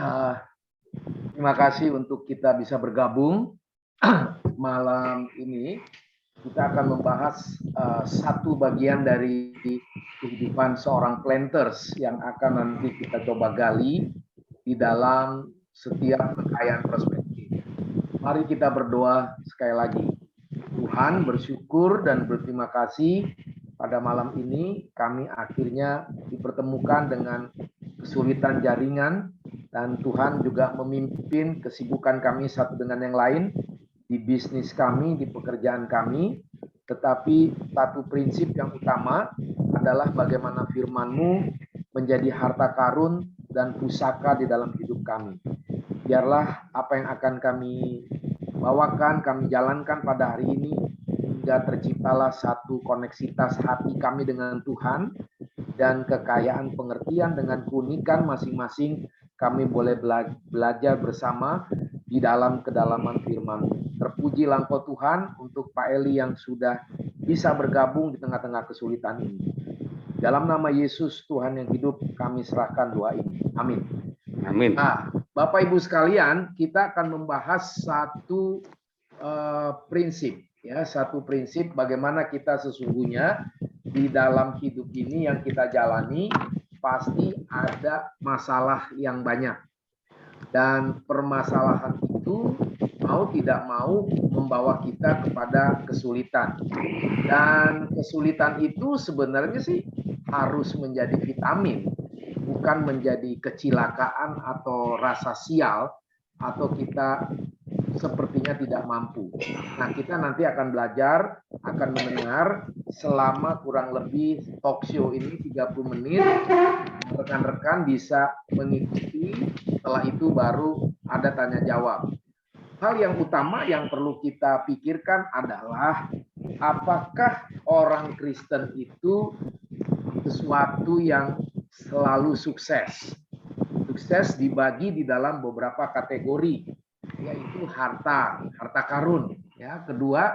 Uh, Terima kasih untuk kita bisa bergabung malam ini. Kita akan membahas satu bagian dari kehidupan seorang planters yang akan nanti kita coba gali di dalam setiap kekayaan perspektif. Mari kita berdoa sekali lagi. Tuhan, bersyukur dan berterima kasih pada malam ini kami akhirnya dipertemukan dengan kesulitan jaringan, dan Tuhan juga memimpin kesibukan kami satu dengan yang lain di bisnis kami, di pekerjaan kami. Tetapi satu prinsip yang utama adalah bagaimana firman-Mu menjadi harta karun dan pusaka di dalam hidup kami. Biarlah apa yang akan kami bawakan, kami jalankan pada hari ini, hingga terciptalah satu koneksitas hati kami dengan Tuhan, dan kekayaan pengertian dengan keunikan masing-masing kami boleh belajar bersama di dalam kedalaman firman. Terpujilah Engkau Tuhan untuk Pak Eli yang sudah bisa bergabung di tengah-tengah kesulitan ini. Dalam nama Yesus Tuhan yang hidup, kami serahkan doa ini. Amin. Amin. Nah, Bapak Ibu sekalian, kita akan membahas satu prinsip, ya, satu prinsip bagaimana kita sesungguhnya di dalam hidup ini yang kita jalani pasti ada masalah yang banyak, dan permasalahan itu mau tidak mau membawa kita kepada kesulitan, dan kesulitan itu sebenarnya sih harus menjadi vitamin, bukan menjadi kecelakaan atau rasa sial atau kita sepertinya tidak mampu. Nah, kita nanti akan belajar, akan mendengar selama kurang lebih talk show ini 30 menit. Rekan-rekan bisa mengikuti, setelah itu baru ada tanya jawab. Hal yang utama yang perlu kita pikirkan adalah apakah orang Kristen itu sesuatu yang selalu sukses. Sukses dibagi di dalam beberapa kategori, yaitu harta karun. Ya, kedua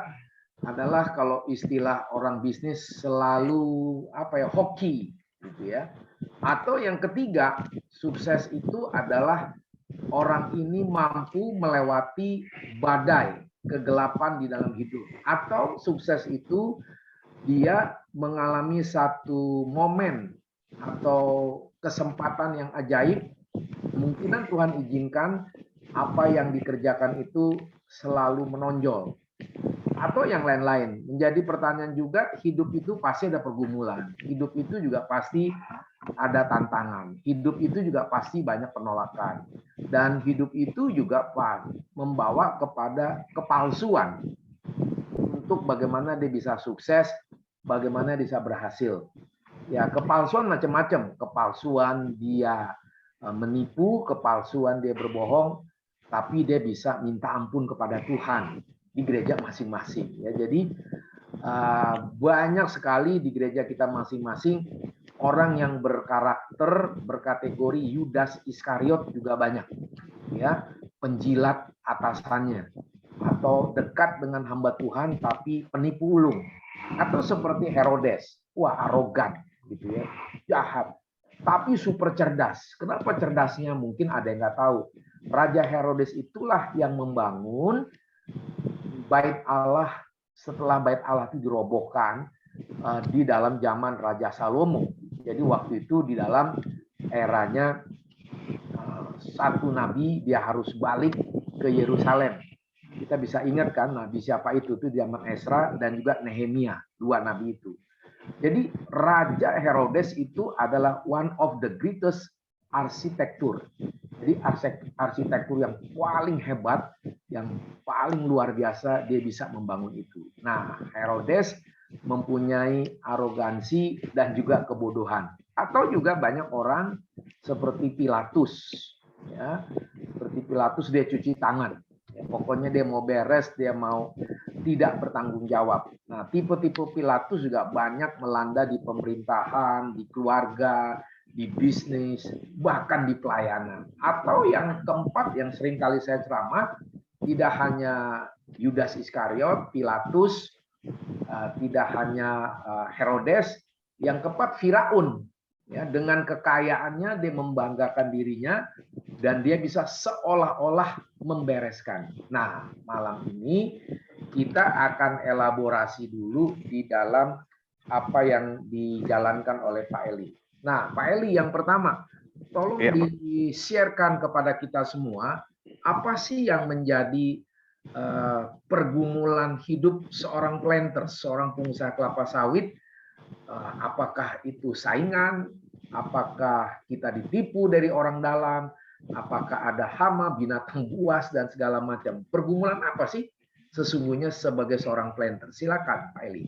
adalah kalau istilah orang bisnis selalu hoki, gitu ya. Atau yang ketiga, sukses itu adalah orang ini mampu melewati badai kegelapan di dalam hidup. Atau sukses itu dia mengalami satu momen atau kesempatan yang ajaib. Kemungkinan Tuhan izinkan apa yang dikerjakan itu selalu menonjol. Atau yang lain-lain. Menjadi pertanyaan juga, hidup itu pasti ada pergumulan. Hidup itu juga pasti ada tantangan. Hidup itu juga pasti banyak penolakan. Dan hidup itu juga membawa kepada kepalsuan. Untuk bagaimana dia bisa sukses, bagaimana dia bisa berhasil. Ya, kepalsuan macam-macam. Kepalsuan dia menipu, kepalsuan dia berbohong, tapi dia bisa minta ampun kepada Tuhan di gereja masing-masing. Ya, jadi banyak sekali di gereja kita masing-masing orang yang berkarakter, berkategori Yudas Iskariot juga banyak. Ya, penjilat atasannya, atau dekat dengan hamba Tuhan tapi penipu ulung, atau seperti Herodes, arogan gitu ya, jahat tapi super cerdas. Kenapa cerdasnya? Mungkin ada yang nggak tahu. Raja Herodes itulah yang membangun bait Allah setelah bait Allah itu dirobohkan di dalam zaman Raja Salomo. Jadi waktu itu di dalam eranya satu nabi dia harus balik ke Yerusalem. Kita bisa ingat kan nabi siapa itu di zaman Esra dan juga Nehemia, dua nabi itu. Jadi Raja Herodes itu adalah one of the greatest arsitektur. Jadi arsitektur yang paling hebat, yang paling luar biasa dia bisa membangun itu. Nah, Herodes mempunyai arogansi dan juga kebodohan. Atau juga banyak orang seperti Pilatus. Ya, seperti Pilatus dia cuci tangan. Ya, pokoknya dia mau beres, dia mau tidak bertanggung jawab. Nah, tipe-tipe Pilatus juga banyak melanda di pemerintahan, di keluarga, di bisnis, bahkan di pelayanan. Atau yang keempat yang sering kali saya ceramah, tidak hanya Yudas Iskariot, Pilatus, tidak hanya Herodes, yang keempat Firaun. Ya, dengan kekayaannya dia membanggakan dirinya, dan dia bisa seolah-olah membereskan. Nah, malam ini kita akan elaborasi dulu di dalam apa yang dijalankan oleh Pak Eli. Nah, Pak Eli, yang pertama, tolong di-sharekan kepada kita semua, apa sih yang menjadi pergumulan hidup seorang planter, seorang pengusaha kelapa sawit? Apakah itu saingan? Apakah kita ditipu dari orang dalam? Apakah ada hama, binatang buas, dan segala macam? Pergumulan apa sih sesungguhnya sebagai seorang planter? Silakan, Pak Eli.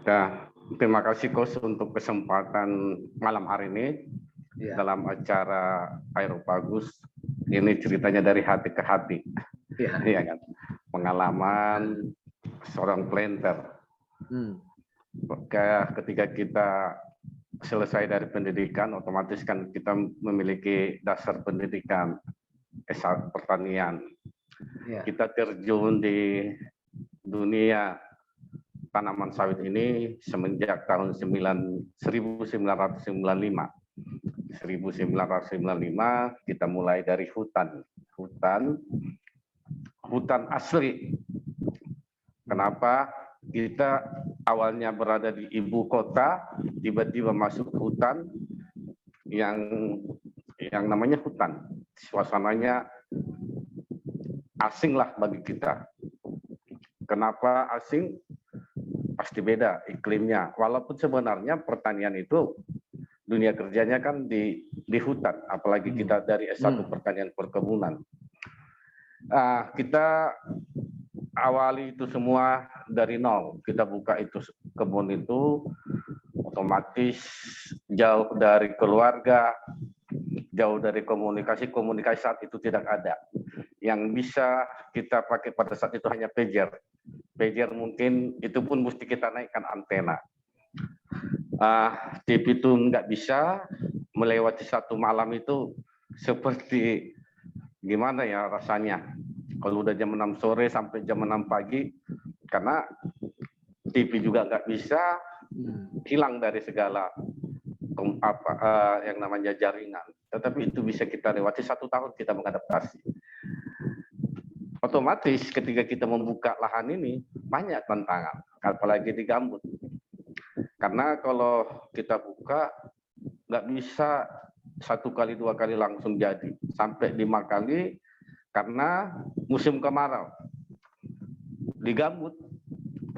Ya, terima kasih Coach untuk kesempatan malam hari ini dalam acara Aeropagus. Ini ceritanya dari hati ke hati, ya kan? Pengalaman seorang planter. Ketika kita selesai dari pendidikan, otomatis kan kita memiliki dasar pendidikan S1 pertanian. Kita terjun di dunia tanaman sawit ini semenjak tahun 1995. 1995 kita mulai dari hutan asli. Kenapa? Kita awalnya berada di ibu kota, tiba-tiba masuk hutan yang namanya hutan. Suasananya asing lah bagi kita. Kenapa asing? Pasti beda iklimnya. Walaupun sebenarnya pertanian itu dunia kerjanya kan di hutan, apalagi kita dari S1 pertanian perkebunan. Kita awali itu semua dari nol. Kita buka itu kebun itu, otomatis jauh dari keluarga, jauh dari komunikasi saat itu tidak ada. Yang bisa kita pakai pada saat itu hanya pager. Pager mungkin itu pun mesti kita naikkan antena. TV itu nggak bisa, melewati satu malam itu seperti gimana ya rasanya. Kalau udah jam 6 sore sampai jam 6 pagi, karena TV juga nggak bisa, hilang dari segala yang namanya jaringan. Tetapi itu bisa kita lewati, 1 tahun kita mengadaptasi. Otomatis ketika kita membuka lahan ini, banyak tantangan, apalagi di gambut. Karena kalau kita buka, nggak bisa 1 kali 2 kali langsung jadi, sampai 5 kali, karena musim kemarau. Di gambut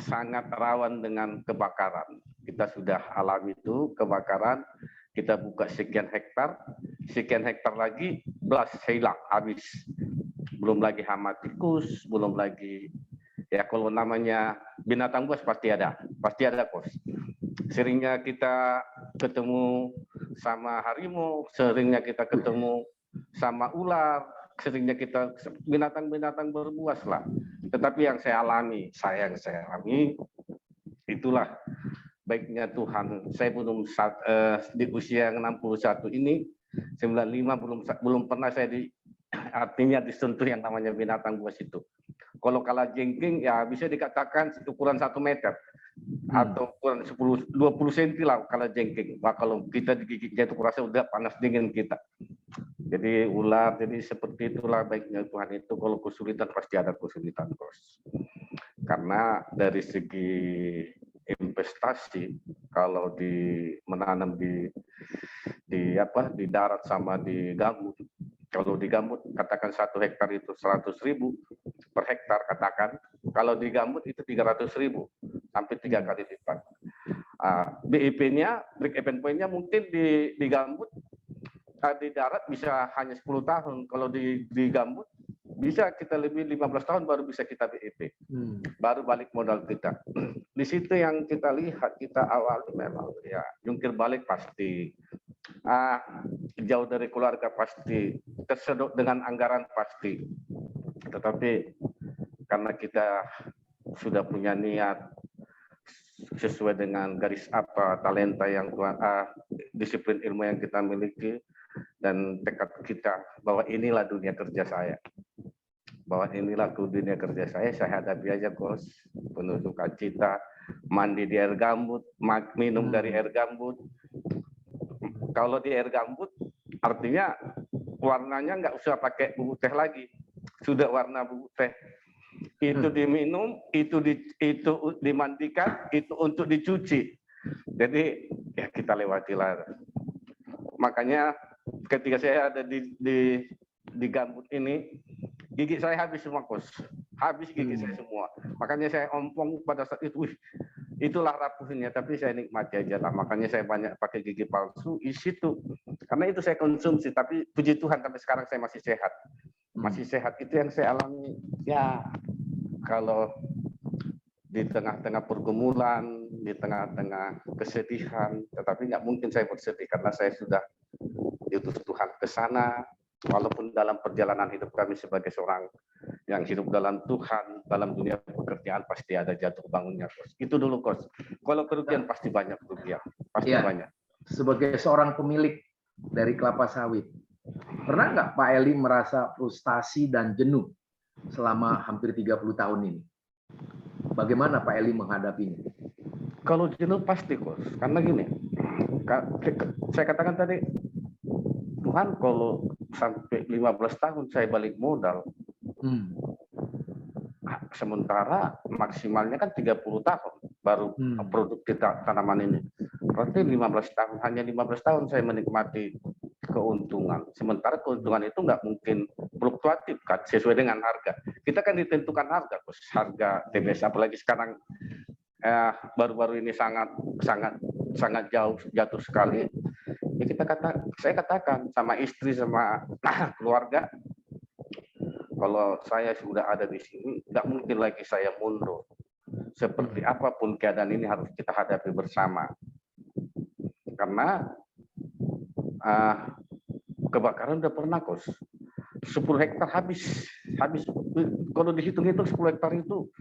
sangat rawan dengan kebakaran. Kita sudah alami itu kebakaran, kita buka sekian hektar lagi belas hilang, habis. Belum lagi hama tikus, belum lagi ya kalau namanya binatang buas pasti ada Bos. Seringnya kita ketemu sama harimau, seringnya kita ketemu sama ular, seringnya kita binatang-binatang berbuas lah. Tetapi yang saya alami itulah baiknya Tuhan. Saya belum di usia 61 ini, 95 belum pernah saya artinya disentuh yang namanya binatang buas itu. Kalau kalajengking ya bisa dikatakan ukuran 1 meter atau ukuran 10-20 cm lah kalajengking. Wah, kalau kita digigitnya itu kurasa udah panas dingin kita. Jadi ular, jadi seperti itulah baiknya Tuhan itu. Kalau kesulitan pasti ada kesulitan, Bos. Karena dari segi investasi, kalau menanam di darat sama di gambut. Kalau di gambut katakan 1 hektar itu 100.000 per hektar katakan. Kalau di gambut itu 300.000 sampai 3 kali lipat. BIP-nya, break even point-nya mungkin di gambut di darat bisa hanya 10 tahun. Kalau di gambut bisa kita lebih 15 tahun baru bisa kita BIP. Baru balik modal kita. Di situ yang kita lihat, kita awali memang ya jungkir balik pasti. Jauh dari keluarga pasti, tersedot dengan anggaran pasti. Tetapi karena kita sudah punya niat sesuai dengan garis talenta yang disiplin ilmu yang kita miliki, dan tekad kita bahwa inilah dunia kerja saya. Saya hadapi aja, Bos. Penuh sukacita, mandi di air gambut, minum dari air gambut. Kalau di air gambut, artinya warnanya nggak usah pakai bubuk teh lagi, sudah warna bubuk teh. Itu diminum, itu dimandikan, itu untuk dicuci. Jadi ya kita lewatilah. Makanya ketika saya ada di gambut ini, gigi saya habis semua, Kos. Habis gigi saya semua. Makanya saya ompong pada saat itu, itulah rapuhnya. Tapi saya nikmati aja lah. Makanya saya banyak pakai gigi palsu di situ. Karena itu saya konsumsi. Tapi puji Tuhan sampai sekarang saya masih sehat. Masih sehat. Itu yang saya alami. Ya, kalau di tengah-tengah pergumulan, di tengah-tengah kesedihan, tetapi nggak mungkin saya bersedih karena saya sudah diutus Tuhan ke sana. Walaupun dalam perjalanan hidup kami sebagai seorang yang hidup dalam Tuhan, dalam dunia pekerjaan pasti ada jatuh bangunnya, Kos. Itu dulu, Kos. Kalau kerugian pasti banyak kerugian, pasti banyak. Sebagai seorang pemilik dari kelapa sawit, pernah nggak Pak Eli merasa frustasi dan jenuh selama hampir 30 tahun ini? Bagaimana Pak Eli menghadapinya? Kalau jenuh pasti, Kos. Karena gini, saya katakan tadi, Tuhan kalau sampai 15 tahun saya balik modal, sementara maksimalnya kan 30 tahun baru produk kita tanaman ini. Berarti 15 tahun, hanya 15 tahun saya menikmati keuntungan. Sementara keuntungan itu nggak mungkin fluktuatif kan, sesuai dengan harga. Kita kan ditentukan harga, Kos. Harga TBS, apalagi sekarang baru-baru ini sangat jatuh sekali. Ya saya katakan sama istri sama keluarga, kalau saya sudah ada di sini, nggak mungkin lagi saya mundur. Seperti apapun keadaan ini harus kita hadapi bersama. Karena kebakaran udah pernah, Kos. 10 hektar habis. Kalau dihitung-hitung 10 hektar itu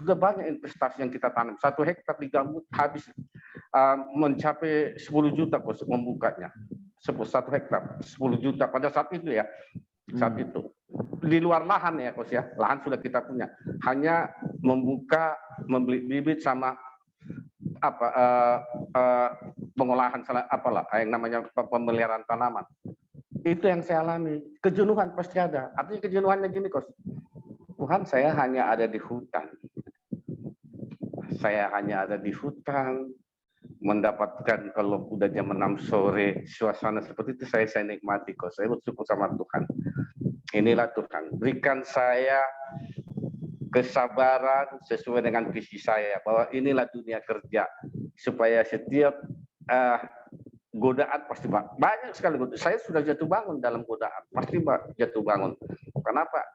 sudah banyak investasi yang kita tanam. 1 hektar di gambut habis mencapai 10 juta, Kos, membukanya. 1 hektar 10 juta pada saat itu ya. Saat itu di luar lahan ya, Kos ya. Lahan sudah kita punya. Hanya membuka, membeli bibit sama pengolahan apalah yang namanya pemeliharaan tanaman. Itu yang saya alami. Kejenuhan pasti ada. Artinya kejenuhannya gini, Kos. Tuhan, saya hanya ada di hutan. Saya hanya ada di hutan, mendapatkan kalau udah jam 6 sore suasana seperti itu saya nikmati, Kos. Saya bersyukur sama Tuhan. Inilah Tuhan, berikan saya kesabaran sesuai dengan visi saya bahwa inilah dunia kerja, supaya setiap godaan pasti banyak sekali. Saya sudah jatuh bangun dalam godaan, pasti jatuh bangun. Kenapa?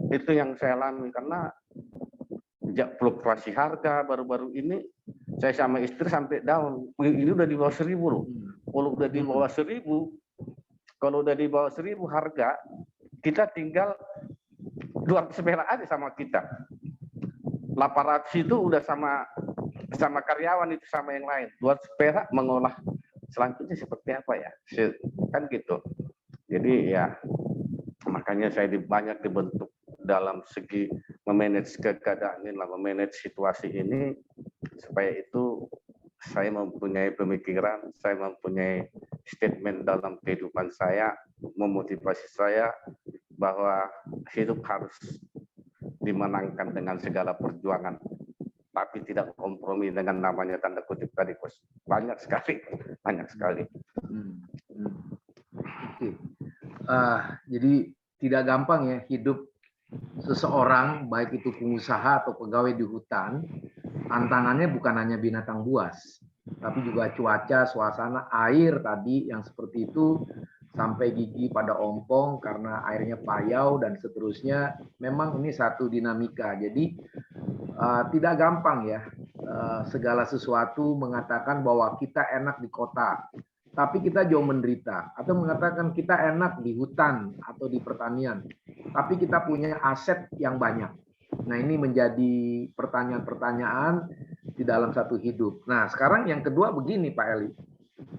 Itu yang saya alami karena fluktuasi harga baru-baru ini saya sama istri sampai down. Ini udah di bawah 1.000 loh. Kalau udah di bawah 1.000, harga, kita tinggal 200 perak aja sama kita. 800 itu udah sama karyawan itu sama yang lain. 200 perak mengolah selanjutnya seperti apa ya? Kan gitu. Jadi ya makanya saya banyak dibentuk dalam segi memanage keadaan ini, memanage situasi ini, supaya itu saya mempunyai pemikiran, saya mempunyai statement dalam kehidupan saya, memotivasi saya bahwa hidup harus dimenangkan dengan segala perjuangan, tapi tidak kompromi dengan namanya tanda kutip tadi, Kos. Banyak sekali. Jadi tidak gampang ya hidup seseorang, baik itu pengusaha atau pegawai di hutan. Tantangannya bukan hanya binatang buas, tapi juga cuaca, suasana, air tadi yang seperti itu, sampai gigi pada ompong karena airnya payau dan seterusnya. Memang ini satu dinamika. Jadi tidak gampang ya segala sesuatu mengatakan bahwa kita enak di kota, tapi kita jauh menderita, atau mengatakan kita enak di hutan atau di pertanian, tapi kita punya aset yang banyak. Nah, ini menjadi pertanyaan-pertanyaan di dalam satu hidup. Nah, sekarang yang kedua begini, Pak Eli.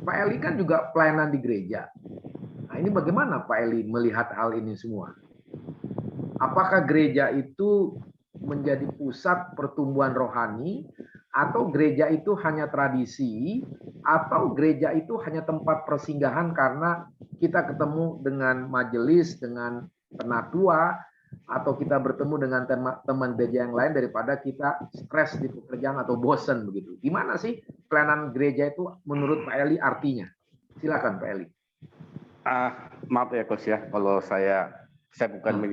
Pak Eli kan juga pelayanan di gereja. Nah, ini bagaimana Pak Eli melihat hal ini semua? Apakah gereja itu menjadi pusat pertumbuhan rohani, atau gereja itu hanya tradisi, atau gereja itu hanya tempat persinggahan karena kita ketemu dengan majelis, dengan penatua, atau kita bertemu dengan teman gereja yang lain daripada kita stres di pekerjaan atau bosen begitu. Gimana sih pelayanan gereja itu menurut Pak Eli artinya? Silakan Pak Eli. Maaf ya Coach ya, kalau saya bukan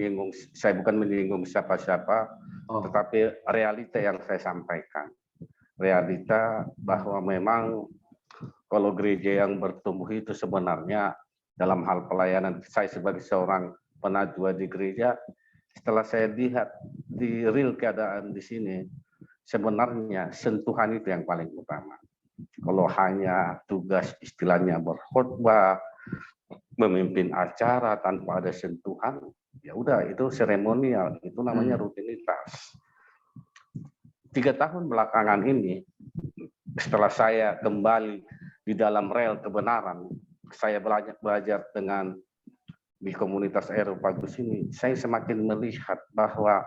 menyinggung siapa-siapa, tetapi realita yang saya sampaikan. Realita bahwa memang kalau gereja yang bertumbuh itu sebenarnya dalam hal pelayanan, saya sebagai seorang penatua di gereja, setelah saya lihat di real keadaan di sini, sebenarnya sentuhan itu yang paling utama. Kalau hanya tugas istilahnya berkhotbah, memimpin acara tanpa ada sentuhan, ya udah itu seremonial, itu namanya rutinitas. 3 tahun belakangan ini, setelah saya kembali di dalam rel kebenaran, saya belajar dengan di komunitas Aeropagus ini, saya semakin melihat bahwa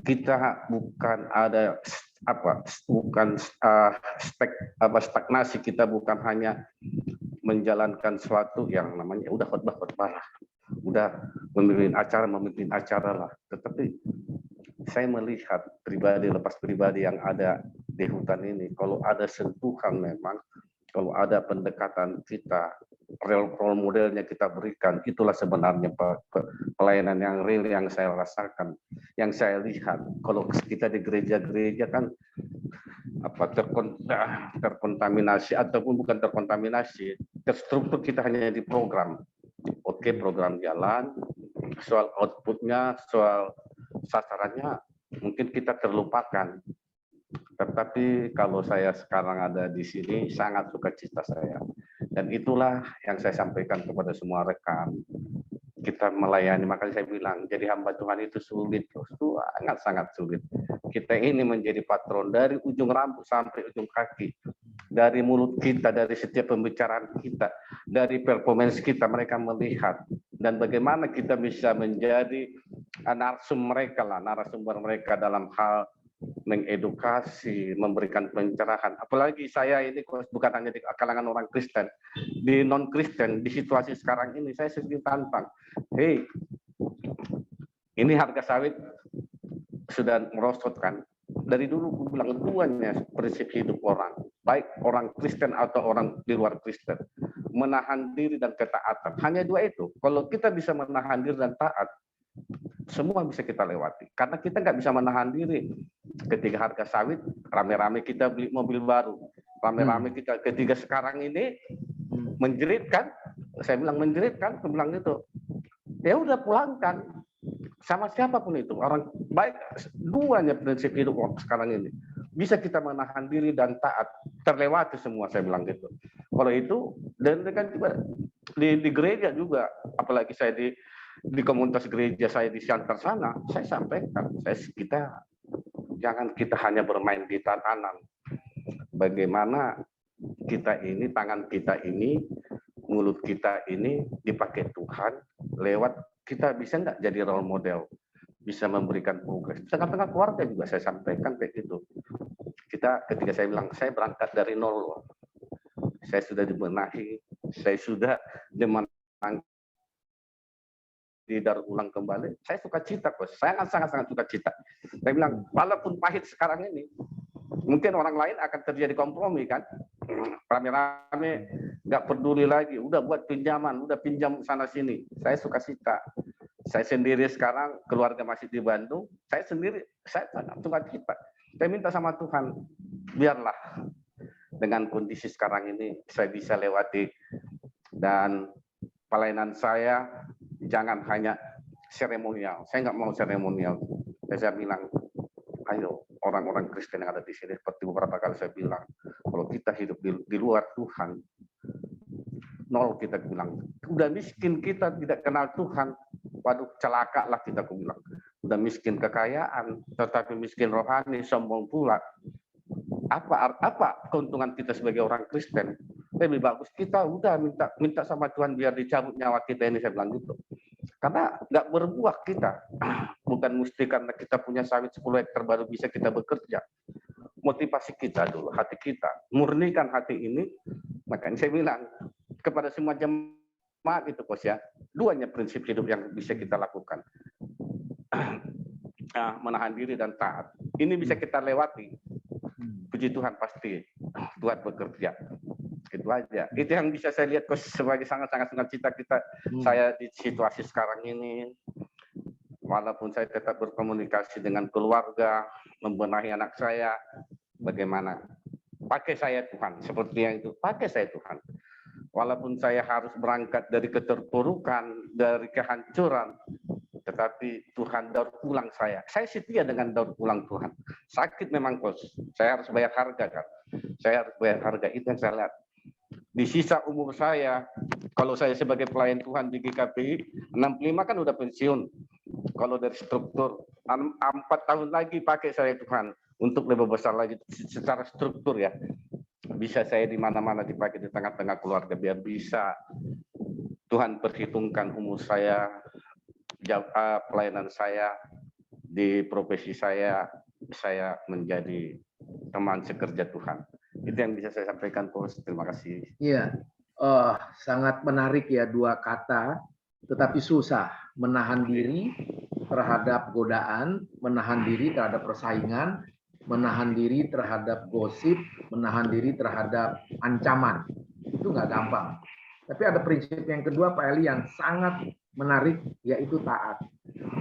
kita bukan ada stagnasi, kita bukan hanya menjalankan sesuatu yang namanya udah khotbah lah, udah memimpin acara lah, tetapi saya melihat pribadi lepas pribadi yang ada di hutan ini, kalau ada sentuhan memang, kalau ada pendekatan kita, role modelnya kita berikan, itulah sebenarnya pelayanan yang real yang saya rasakan, yang saya lihat. Kalau kita di gereja-gereja kan terkontaminasi ataupun bukan terkontaminasi, terstruktur kita hanya di program. Oke, program jalan, soal outputnya, soal sasarannya mungkin kita terlupakan. Tetapi kalau saya sekarang ada di sini, sangat sukacita saya. Dan itulah yang saya sampaikan kepada semua rekan. Kita melayani, makanya saya bilang, jadi hamba Tuhan itu sulit, sangat sulit. Kita ini menjadi patron dari ujung rambut sampai ujung kaki. Dari mulut kita, dari setiap pembicaraan kita, dari performance kita, mereka melihat. Dan bagaimana kita bisa menjadi narasumber mereka dalam hal mengedukasi, memberikan pencerahan. Apalagi saya ini bukan hanya di kalangan orang Kristen, di non-Kristen, di situasi sekarang ini, saya sedikit tantang. Hei, ini harga sawit sudah merosot kan? Dari dulu aku bilang duanya prinsip hidup orang, baik orang Kristen atau orang di luar Kristen, menahan diri dan ketaatan. Hanya dua itu. Kalau kita bisa menahan diri dan taat, semua bisa kita lewati. Karena kita nggak bisa menahan diri. Ketika harga sawit, rame-rame kita beli mobil baru. Rame-rame kita ketika sekarang ini menjerit kan? Saya bilang menjerit kan? Saya bilang itu. Ya udah pulangkan. Sama siapapun itu. Orang baik, duanya prinsip hidup sekarang ini. Bisa kita menahan diri dan taat. Terlewati semua, saya bilang gitu. Kalau itu, dan kan juga di gereja juga, apalagi saya di komunitas gereja saya di Siantar sana, saya sampaikan, jangan kita hanya bermain di tatanan. Bagaimana kita ini, tangan kita ini, mulut kita ini dipakai Tuhan, lewat kita bisa nggak jadi role model, bisa memberikan progres. Tengah-tengah keluarga juga saya sampaikan kayak gitu. Ketika saya bilang, saya berangkat dari nol, saya sudah dibenahi, saya sudah dimenangkan di daur ulang kembali, saya suka cita, Bos. Saya sangat suka cita. Saya bilang, walaupun pahit sekarang ini, mungkin orang lain akan terjadi kompromi kan, rame-rame nggak peduli lagi, udah buat pinjaman, udah pinjam sana sini. Saya suka cita. Saya sendiri sekarang keluarga masih di Bandung, saya sendiri saya sangat suka cita. Saya minta sama Tuhan, biarlah dengan kondisi sekarang ini saya bisa lewati, dan pelayanan saya jangan hanya seremonial. Saya nggak mau seremonial. Saya bilang, ayo orang-orang Kristen yang ada di sini, seperti beberapa kali saya bilang, kalau kita hidup di luar Tuhan, nol kita bilang. Udah miskin kita tidak kenal Tuhan, waduh celaka lah kita bilang. Udah miskin kekayaan, tetapi miskin rohani, sombong pula. Apa keuntungan kita sebagai orang Kristen? Lebih bagus kita udah minta sama Tuhan biar dicabut nyawa kita ini, saya bilang gitu. Karena nggak berbuah kita. Bukan mesti karena kita punya sawit 10 hektar baru bisa kita bekerja. Motivasi kita dulu, hati kita. Murnikan hati ini. Makanya saya bilang kepada semua jemaat maaf itu Coach ya, duanya prinsip hidup yang bisa kita lakukan. Menahan diri dan taat. Ini bisa kita lewati. Puji Tuhan, pasti Tuhan bekerja. Itu aja. Itu yang bisa saya lihat Coach sebagai sangat-sangat cita kita saya di situasi sekarang ini. Walaupun saya tetap berkomunikasi dengan keluarga, membenahi anak saya, bagaimana? Pakai saya Tuhan, seperti yang itu, pakai saya Tuhan. Walaupun saya harus berangkat dari keterpurukan, dari kehancuran, tetapi Tuhan daur ulang saya. Saya setia dengan daur ulang Tuhan. Sakit memang Coach, saya harus bayar harga kan. Saya harus bayar harga, itu yang saya lihat. Di sisa umur saya, kalau saya sebagai pelayan Tuhan di GKPI, 65 kan udah pensiun. Kalau dari struktur, 4 tahun lagi pakai saya Tuhan untuk lebih besar lagi secara struktur ya. Bisa saya di mana-mana dipakai di tengah-tengah keluarga, biar bisa Tuhan perhitungkan umur saya, pelayanan saya, di profesi saya menjadi teman sekerja Tuhan. Itu yang bisa saya sampaikan, Coach. Terima kasih. Iya, sangat menarik ya, dua kata, tetapi susah. Menahan diri terhadap godaan, menahan diri terhadap persaingan, menahan diri terhadap gosip, menahan diri terhadap ancaman. Itu nggak gampang. Tapi ada prinsip yang kedua, Pak Eli, yang sangat menarik, yaitu taat.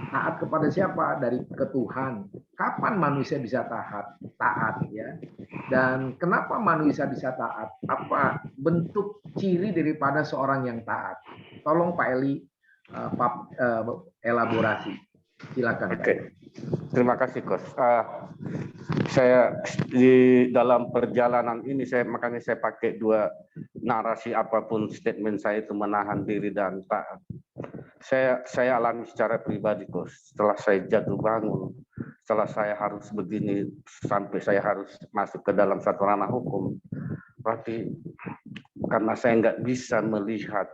Taat kepada siapa? Dari ke Tuhan. Kapan manusia bisa taat ya? Dan kenapa manusia bisa taat? Apa bentuk ciri daripada seorang yang taat? Tolong Pak Eli elaborasi. Silakan. Oke. Terima kasih, Coach. Saya di dalam perjalanan ini makanya saya pakai dua narasi, apapun statement saya itu menahan diri dan taat. Saya alami secara pribadi, Coach. Setelah saya jatuh bangun, setelah saya harus begini sampai saya harus masuk ke dalam satu ranah hukum, berarti karena saya nggak bisa melihat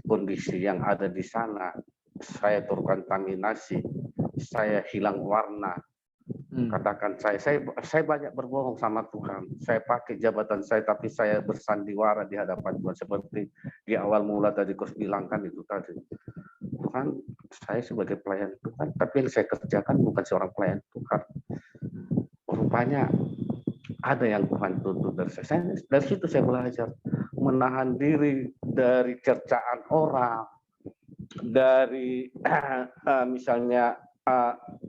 kondisi yang ada di sana, saya terkontaminasi, saya hilang warna. Katakan saya banyak berbohong sama Tuhan. Saya pakai jabatan saya, tapi saya bersandiwara di hadapan Tuhan. Seperti di awal mula tadi Coach bilang kan itu tadi. Tuhan, saya sebagai pelayan Tuhan, tapi yang saya kerjakan bukan seorang pelayan Tuhan. Rupanya ada yang Tuhan tuntut dari saya. Dari situ saya belajar menahan diri dari cercaan orang, dari misalnya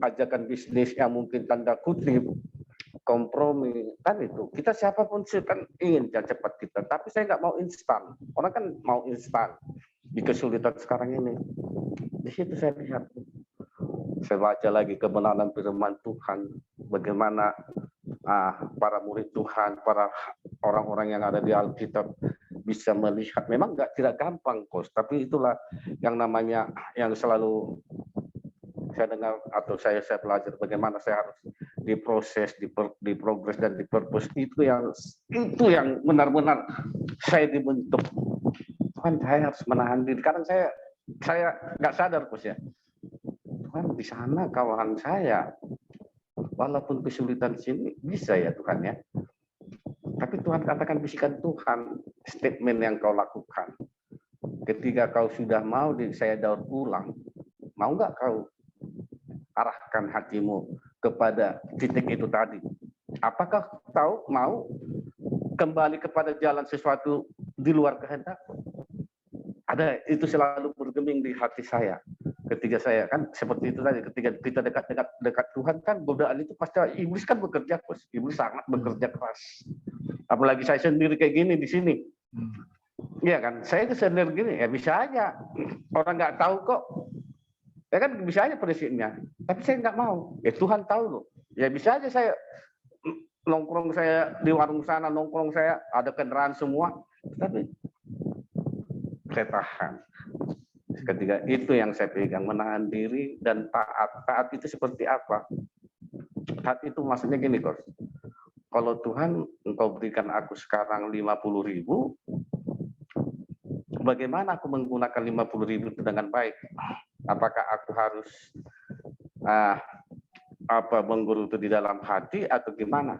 ajakan bisnis yang mungkin tanda kutip kompromi, kan itu kita siapapun sih kan ingin cepat kita, tapi saya nggak mau instan. Orang kan mau instan di kesulitan sekarang ini. Di situ saya lihat, saya baca lagi kebenaran firman Tuhan, bagaimana para murid Tuhan, para orang-orang yang ada di Alkitab bisa melihat. Memang tidak gampang, Coach, tapi itulah yang namanya yang selalu saya dengar atau saya belajar, bagaimana saya harus diproses, diprogres dan dipurpose. Itu yang benar-benar saya dibentuk. Tuhan, saya harus menahan diri. Karena saya nggak sadar, Coach ya. Tuhan, di sana kawan saya, walaupun kesulitan di sini bisa ya Tuhan ya. Tapi Tuhan katakan, bisikan Tuhan, statement yang kau lakukan. Ketika kau sudah mau saya daur ulang, mau nggak kau arahkan hatimu kepada titik itu tadi? Apakah kau mau kembali kepada jalan sesuatu di luar kehendak? Ada, itu selalu bergeming di hati saya. Ketika saya kan seperti itu tadi, ketika kita dekat Tuhan kan godaan itu pasti iblis kan bekerja, Coach. Iblis sangat bekerja keras. Apalagi saya sendiri kayak gini di sini. Iya kan, saya sendiri gini ya bisa aja. Orang nggak tahu kok. Ya kan bisa aja prinsipnya, tapi saya nggak mau. Ya Tuhan tahu loh. Ya bisa aja saya nongkrong saya di warung sana, nongkrong saya ada kendaraan semua, tapi saya tahan. Ketika itu yang saya pegang, menahan diri dan taat. Taat itu seperti apa? Taat itu maksudnya gini, Coach. Kalau Tuhan engkau berikan aku sekarang 50.000, bagaimana aku menggunakan 50.000 itu dengan baik? Apakah aku harus menggerutu di dalam hati atau gimana?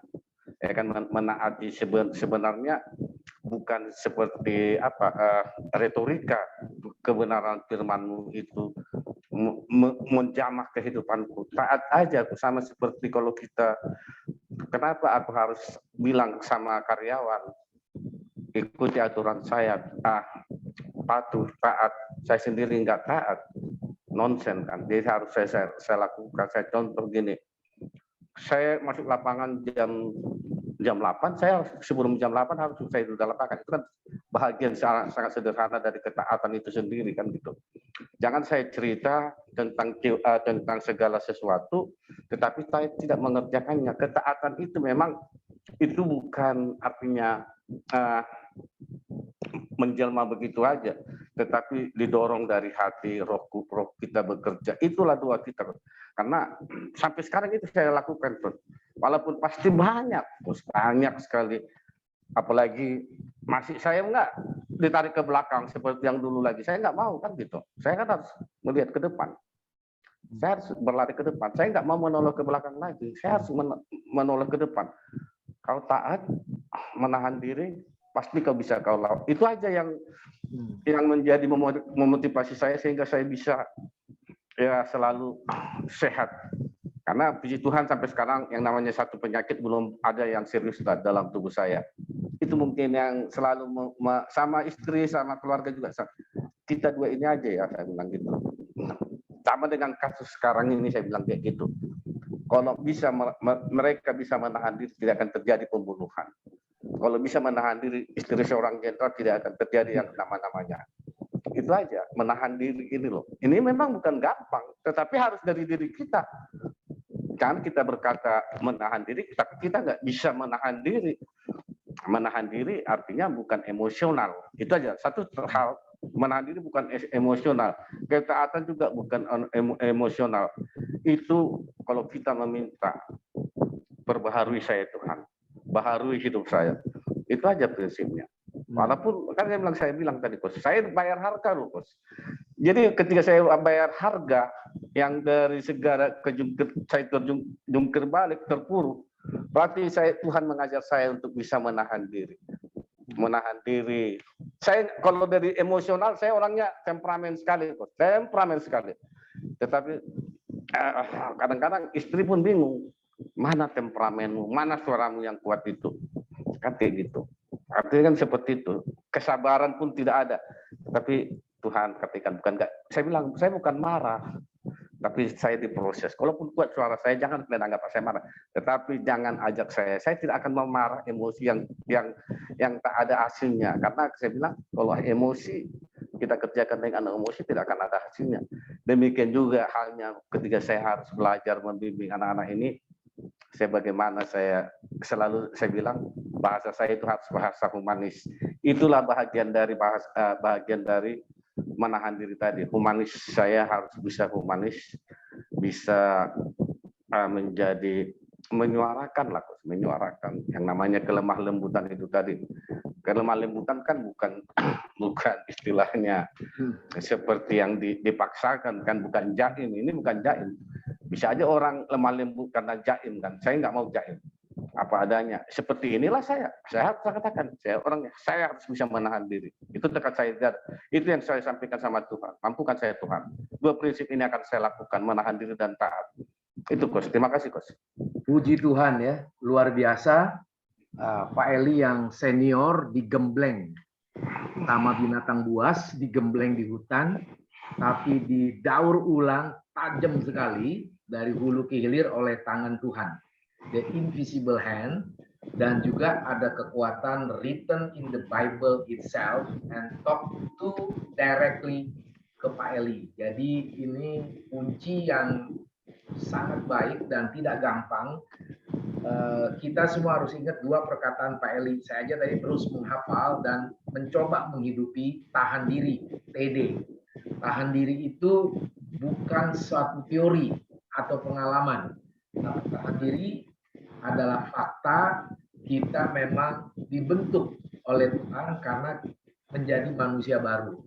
Ya kan, menaati sebenarnya bukan seperti retorika. kebenaran firman-Mu itu menjamah kehidupanku. Taat aja aku, sama seperti kalau kita, kenapa aku harus bilang sama karyawan, ikuti aturan saya, patuh, taat, saya sendiri nggak taat, nonsen kan. Jadi harus saya lakukan. Saya contoh gini, saya masuk lapangan jam 8, saya sebelum jam 8 harus saya di lapangan. Itu kan bahagian sangat sederhana dari ketaatan itu sendiri kan gitu. Jangan saya cerita tentang segala sesuatu, tetapi saya tidak mengerjakannya. Ketaatan itu memang itu bukan artinya menjelma begitu aja, tetapi didorong dari hati, roh kita bekerja. Itulah doa kita. Karena sampai sekarang itu saya lakukan, Bro. Walaupun pasti banyak sekali. Apalagi masih saya enggak ditarik ke belakang seperti yang dulu lagi. Saya enggak mau kan gitu. Saya kan harus melihat ke depan. Saya harus berlari ke depan. Saya enggak mau menoleh ke belakang lagi. Saya harus menoleh ke depan. Kau taat, menahan diri, pasti kau bisa kau lawan. Itu aja yang menjadi memotivasi saya sehingga saya bisa ya selalu sehat. Karena puji Tuhan sampai sekarang yang namanya satu penyakit belum ada yang serius dalam tubuh saya. Itu mungkin yang selalu sama istri, sama keluarga juga. Kita dua ini aja ya, saya bilang gitu. Sama dengan kasus sekarang ini, saya bilang kayak gitu. Kalau bisa mereka bisa menahan diri, tidak akan terjadi pembunuhan. Kalau bisa menahan diri istri seorang jenderal, tidak akan terjadi yang namanya. Itu aja, menahan diri ini loh. Ini memang bukan gampang, tetapi harus dari diri kita. Jangan kita berkata menahan diri, tapi kita nggak bisa menahan diri. Menahan diri artinya bukan emosional. Itu aja, satu hal. Menahan diri bukan emosional. Ketaatan juga bukan emosional. Itu kalau kita meminta, perbaharui saya Tuhan. Baharui hidup saya. Itu aja prinsipnya. Walaupun kan saya bilang tadi, Coach, saya bayar harga loh, Coach. Jadi ketika saya bayar harga yang dari segala saya terjungkir balik, terpuruk, berarti Tuhan mengajar saya untuk bisa menahan diri. Menahan diri. Saya kalau dari emosional, saya orangnya temperamen sekali, Coach. Temperamen sekali. Tetapi kadang-kadang istri pun bingung, mana temperamenmu, mana suaramu yang kuat itu. Kan kayak gitu. Artinya kan seperti itu. Kesabaran pun tidak ada. Tapi Tuhan katakan bukan enggak. Saya bilang saya bukan marah, tapi saya diproses. Kalaupun kuat suara saya, jangan kalian anggap saya marah. Tetapi jangan ajak saya. Saya tidak akan memarah emosi yang tak ada hasilnya. Karena saya bilang kalau emosi kita kerjakan dengan emosi tidak akan ada hasilnya. Demikian juga halnya ketika saya harus belajar membimbing anak-anak ini. Sebagaimana saya bilang bahasa saya itu harus bahasa humanis. Itulah bagian dari menahan diri tadi. Humanis, saya harus bisa humanis, bisa menjadi menyuarakan yang namanya kelemah lembutan itu tadi. Kelemah lembutan kan bukan istilahnya seperti yang dipaksakan, kan bukan jaim. Ini bukan jaim. Bisa aja orang lemah lembut karena jaim kan. Saya nggak mau jaim. Apa adanya. Seperti inilah saya. Saya harus katakan, saya harus bisa menahan diri. Itu dekat saya. Itu yang saya sampaikan sama Tuhan. Mampukan saya Tuhan. Dua prinsip ini akan saya lakukan, menahan diri dan taat. Itu, Coach. Terima kasih, Coach. Puji Tuhan ya, luar biasa. Pak Eli yang senior digembleng sama binatang buas, digembleng di hutan, tapi didaur ulang tajam sekali dari hulu ke hilir oleh tangan Tuhan, the invisible hand, dan juga ada kekuatan written in the Bible itself and talk to directly ke Pak Eli. Jadi ini kunci yang sangat baik dan tidak gampang. Kita semua harus ingat dua perkataan Pak Eli. Saya aja tadi terus menghafal dan mencoba menghidupi tahan diri, TD. Tahan diri itu bukan suatu teori atau pengalaman. Tapi tahan diri adalah fakta, kita memang dibentuk oleh Tuhan karena menjadi manusia baru.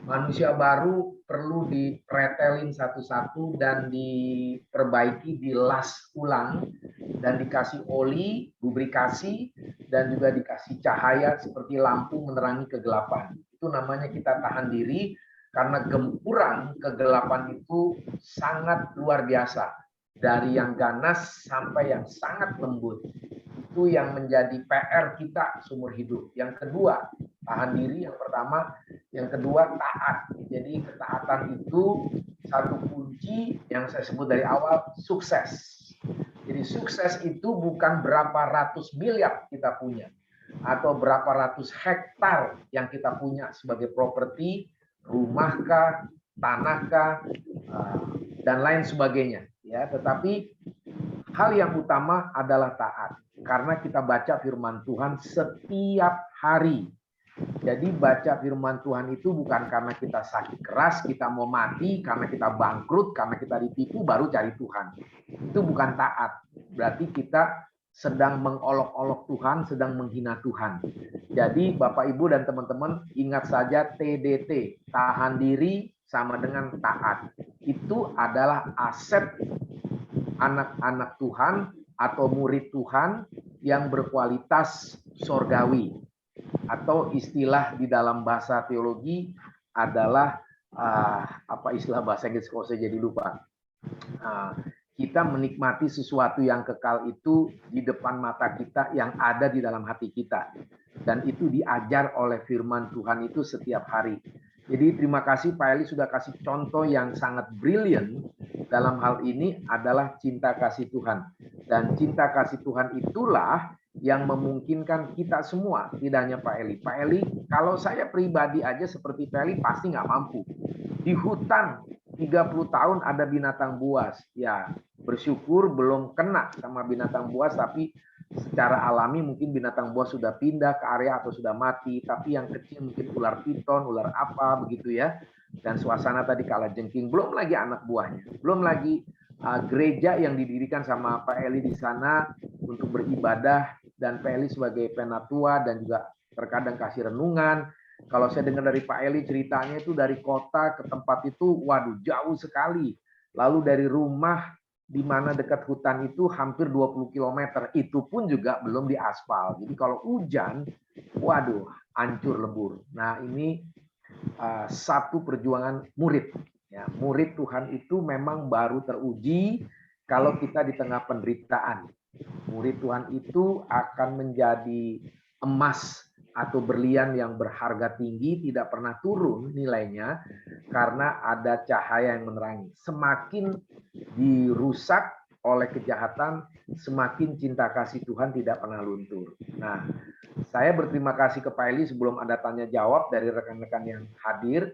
Manusia baru perlu dipretelin satu-satu dan diperbaiki, dilas ulang, dan dikasih oli, lubrikasi, dan juga dikasih cahaya seperti lampu menerangi kegelapan. Itu namanya kita tahan diri. Karena gempuran kegelapan itu sangat luar biasa. Dari yang ganas sampai yang sangat lembut. Itu yang menjadi PR kita seumur hidup. Yang kedua, tahan diri yang pertama. Yang kedua, taat. Jadi ketaatan itu satu kunci yang saya sebut dari awal, sukses. Jadi sukses itu bukan berapa ratus miliar kita punya. Atau berapa ratus hektar yang kita punya sebagai properti, rumahkah, tanahkah, dan lain sebagainya. Ya, tetapi hal yang utama adalah taat. Karena kita baca firman Tuhan setiap hari. Jadi baca firman Tuhan itu bukan karena kita sakit keras, kita mau mati, karena kita bangkrut, karena kita ditipu, baru cari Tuhan. Itu bukan taat. Berarti kita sedang mengolok-olok Tuhan, sedang menghina Tuhan. Jadi Bapak, Ibu, dan teman-teman ingat saja TDT, tahan diri sama dengan taat. Itu adalah aset anak-anak Tuhan atau murid Tuhan yang berkualitas sorgawi. Atau istilah di dalam bahasa teologi adalah apa istilah bahasa Inggris, kok saya jadi lupa. Kita menikmati sesuatu yang kekal itu di depan mata kita, yang ada di dalam hati kita, dan itu diajar oleh firman Tuhan itu setiap hari. Jadi terima kasih Pak Eli sudah kasih contoh yang sangat brilian dalam hal ini adalah cinta kasih Tuhan. Dan cinta kasih Tuhan itulah yang memungkinkan kita semua, tidak hanya Pak Eli. Pak Eli, kalau saya pribadi aja seperti Pak Eli pasti nggak mampu. Di hutan 30 tahun ada binatang buas. Ya, bersyukur belum kena sama binatang buas, tapi secara alami mungkin binatang buas sudah pindah ke area atau sudah mati. Tapi yang kecil mungkin ular piton, ular apa begitu ya. Dan suasana tadi kalajengking, belum lagi anak buahnya, belum lagi gereja yang didirikan sama Pak Eli di sana untuk beribadah, dan Pak Eli sebagai penatua dan juga terkadang kasih renungan. Kalau saya dengar dari Pak Eli ceritanya itu dari kota ke tempat itu, waduh jauh sekali. Lalu dari rumah di mana dekat hutan itu hampir 20 km, itu pun juga belum diaspal. Jadi kalau hujan, waduh hancur lebur. Nah ini satu perjuangan murid. Ya, murid Tuhan itu memang baru teruji kalau kita di tengah penderitaan. Murid Tuhan itu akan menjadi emas atau berlian yang berharga tinggi, tidak pernah turun nilainya karena ada cahaya yang menerangi. Semakin dirusak oleh kejahatan, semakin cinta kasih Tuhan tidak pernah luntur. Nah, saya berterima kasih ke Pak Eli sebelum ada tanya jawab dari rekan-rekan yang hadir.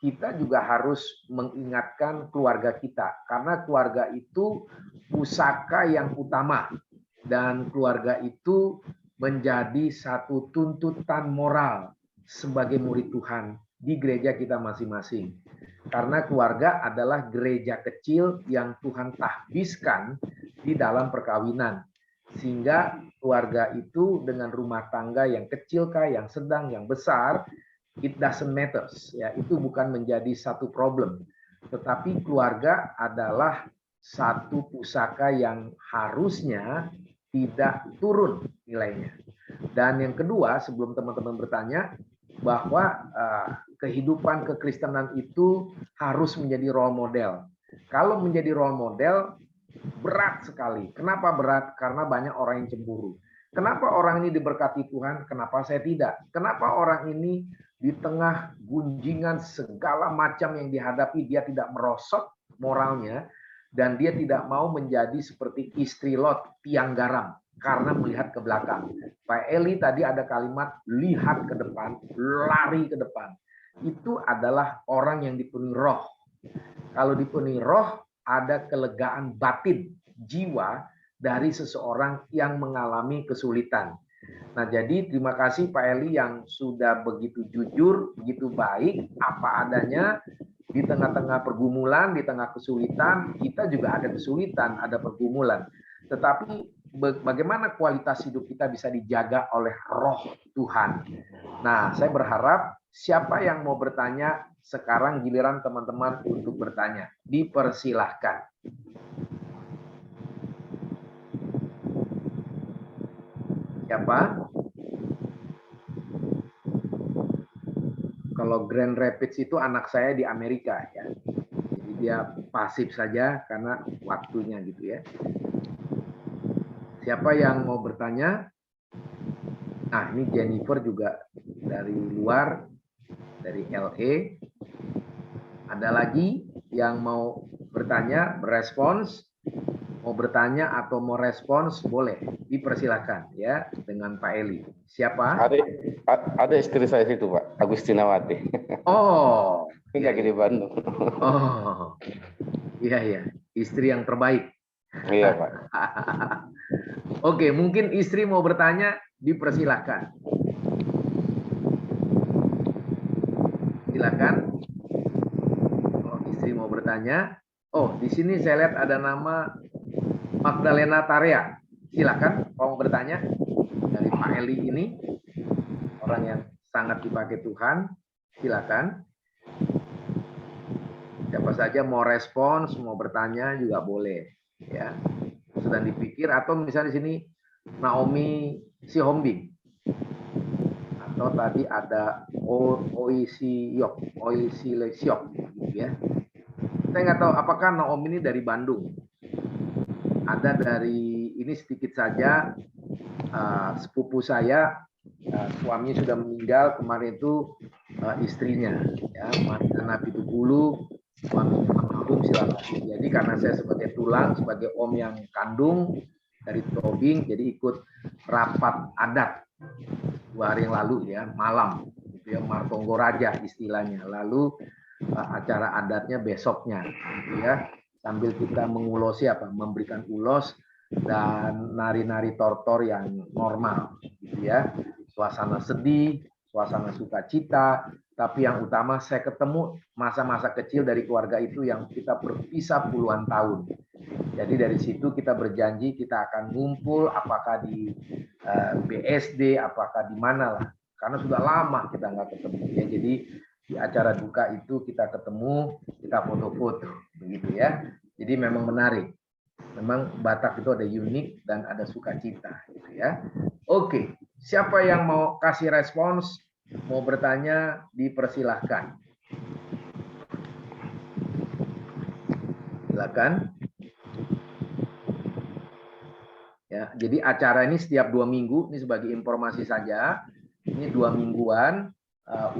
Kita juga harus mengingatkan keluarga kita, karena keluarga itu pusaka yang utama, dan keluarga itu menjadi satu tuntutan moral sebagai murid Tuhan di gereja kita masing-masing. Karena keluarga adalah gereja kecil yang Tuhan tahbiskan di dalam perkawinan. Sehingga keluarga itu dengan rumah tangga yang kecil kah, yang sedang, yang besar, it doesn't matters. Ya, itu bukan menjadi satu problem. Tetapi keluarga adalah satu pusaka yang harusnya tidak turun nilainya. Dan yang kedua, sebelum teman-teman bertanya, bahwa kehidupan kekristenan itu harus menjadi role model. Kalau menjadi role model, berat sekali. Kenapa berat? Karena banyak orang yang cemburu. Kenapa orang ini diberkati Tuhan? Kenapa saya tidak? Kenapa orang ini di tengah gunjingan segala macam yang dihadapi, dia tidak merosot moralnya, dan dia tidak mau menjadi seperti istri Lot, tiang garam, karena melihat ke belakang. Pak Eli tadi ada kalimat, lihat ke depan, lari ke depan. Itu adalah orang yang dipenuhi roh. Kalau dipenuhi roh, ada kelegaan batin, jiwa dari seseorang yang mengalami kesulitan. Nah, jadi terima kasih Pak Eli yang sudah begitu jujur, begitu baik, apa adanya. Di tengah-tengah pergumulan, di tengah kesulitan, kita juga ada kesulitan, ada pergumulan. Tetapi bagaimana kualitas hidup kita bisa dijaga oleh roh Tuhan. Nah, saya berharap siapa yang mau bertanya, sekarang giliran teman-teman untuk bertanya. Dipersilahkan. Siapa? Kalau Kalau Grand Rapids itu anak saya di Amerika ya. Jadi dia pasif saja karena waktunya gitu ya. Siapa yang mau bertanya? Nah, ini Jennifer juga dari luar, dari LA. Ada lagi yang mau bertanya, berespons? Mau bertanya atau mau respons boleh, dipersilakan ya dengan Pak Eli. Siapa? Ada istri saya situ Pak, Agustinawati. Oh, Ini lagi di Bandung. oh, iya ya, istri yang terbaik. Iya Pak. Oke, mungkin istri mau bertanya, dipersilakan. Silakan. Oh, istri mau bertanya. Oh, di sini saya lihat ada nama Magdalena Tarea. Silakan, mau bertanya dari Pak Eli ini, orang yang sangat dipakai Tuhan. Silakan. Siapa saja mau respons, mau bertanya juga boleh. Ya, sedang dipikir atau misalnya di sini Naomi Sihombing atau tadi ada Oisi Lesiok, gitu ya. Saya nggak tahu apakah Naomi ini dari Bandung. Ada dari ini sedikit saja sepupu saya, suaminya sudah meninggal kemarin itu, istrinya ya Mariana Pitupulu, suami almarhum silakan. Jadi karena saya sebagai tulang, sebagai om yang kandung dari Tobing, jadi ikut rapat adat 2 hari yang lalu ya, malam gitu ya, Martonggo Raja istilahnya. Lalu acara adatnya besoknya gitu ya, sambil kita mengulosi memberikan ulos dan nari-nari tortor yang normal gitu ya, suasana sedih, suasana sukacita, tapi yang utama saya ketemu masa-masa kecil dari keluarga itu yang kita berpisah puluhan tahun. Jadi dari situ kita berjanji kita akan ngumpul, apakah di BSD, apakah di mana lah, karena sudah lama kita nggak ketemu ya. Jadi di acara duka itu kita ketemu, kita foto-foto begitu ya. Jadi memang menarik. Memang Batak itu ada unik dan ada sukacita gitu ya. Oke, siapa yang mau kasih respons, mau bertanya, dipersilahkan. Silakan. Ya, jadi acara ini setiap 2 minggu, ini sebagai informasi saja. Ini 2 mingguan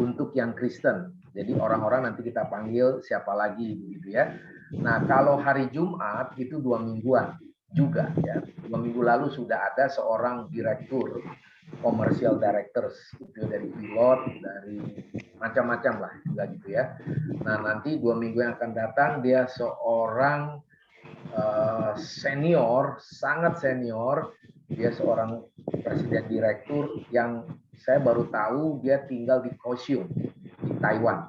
untuk yang Kristen. Jadi orang-orang nanti kita panggil siapa lagi begitu ya. Nah, kalau hari Jumat itu 2 mingguan juga ya. 2 minggu lalu sudah ada seorang direktur, commercial directors gitu, dari pilot, dari macam-macam lah juga gitu ya. Nah, nanti 2 minggu yang akan datang dia seorang senior, sangat senior. Dia seorang presiden direktur yang saya baru tahu dia tinggal di Kaohsiung di Taiwan.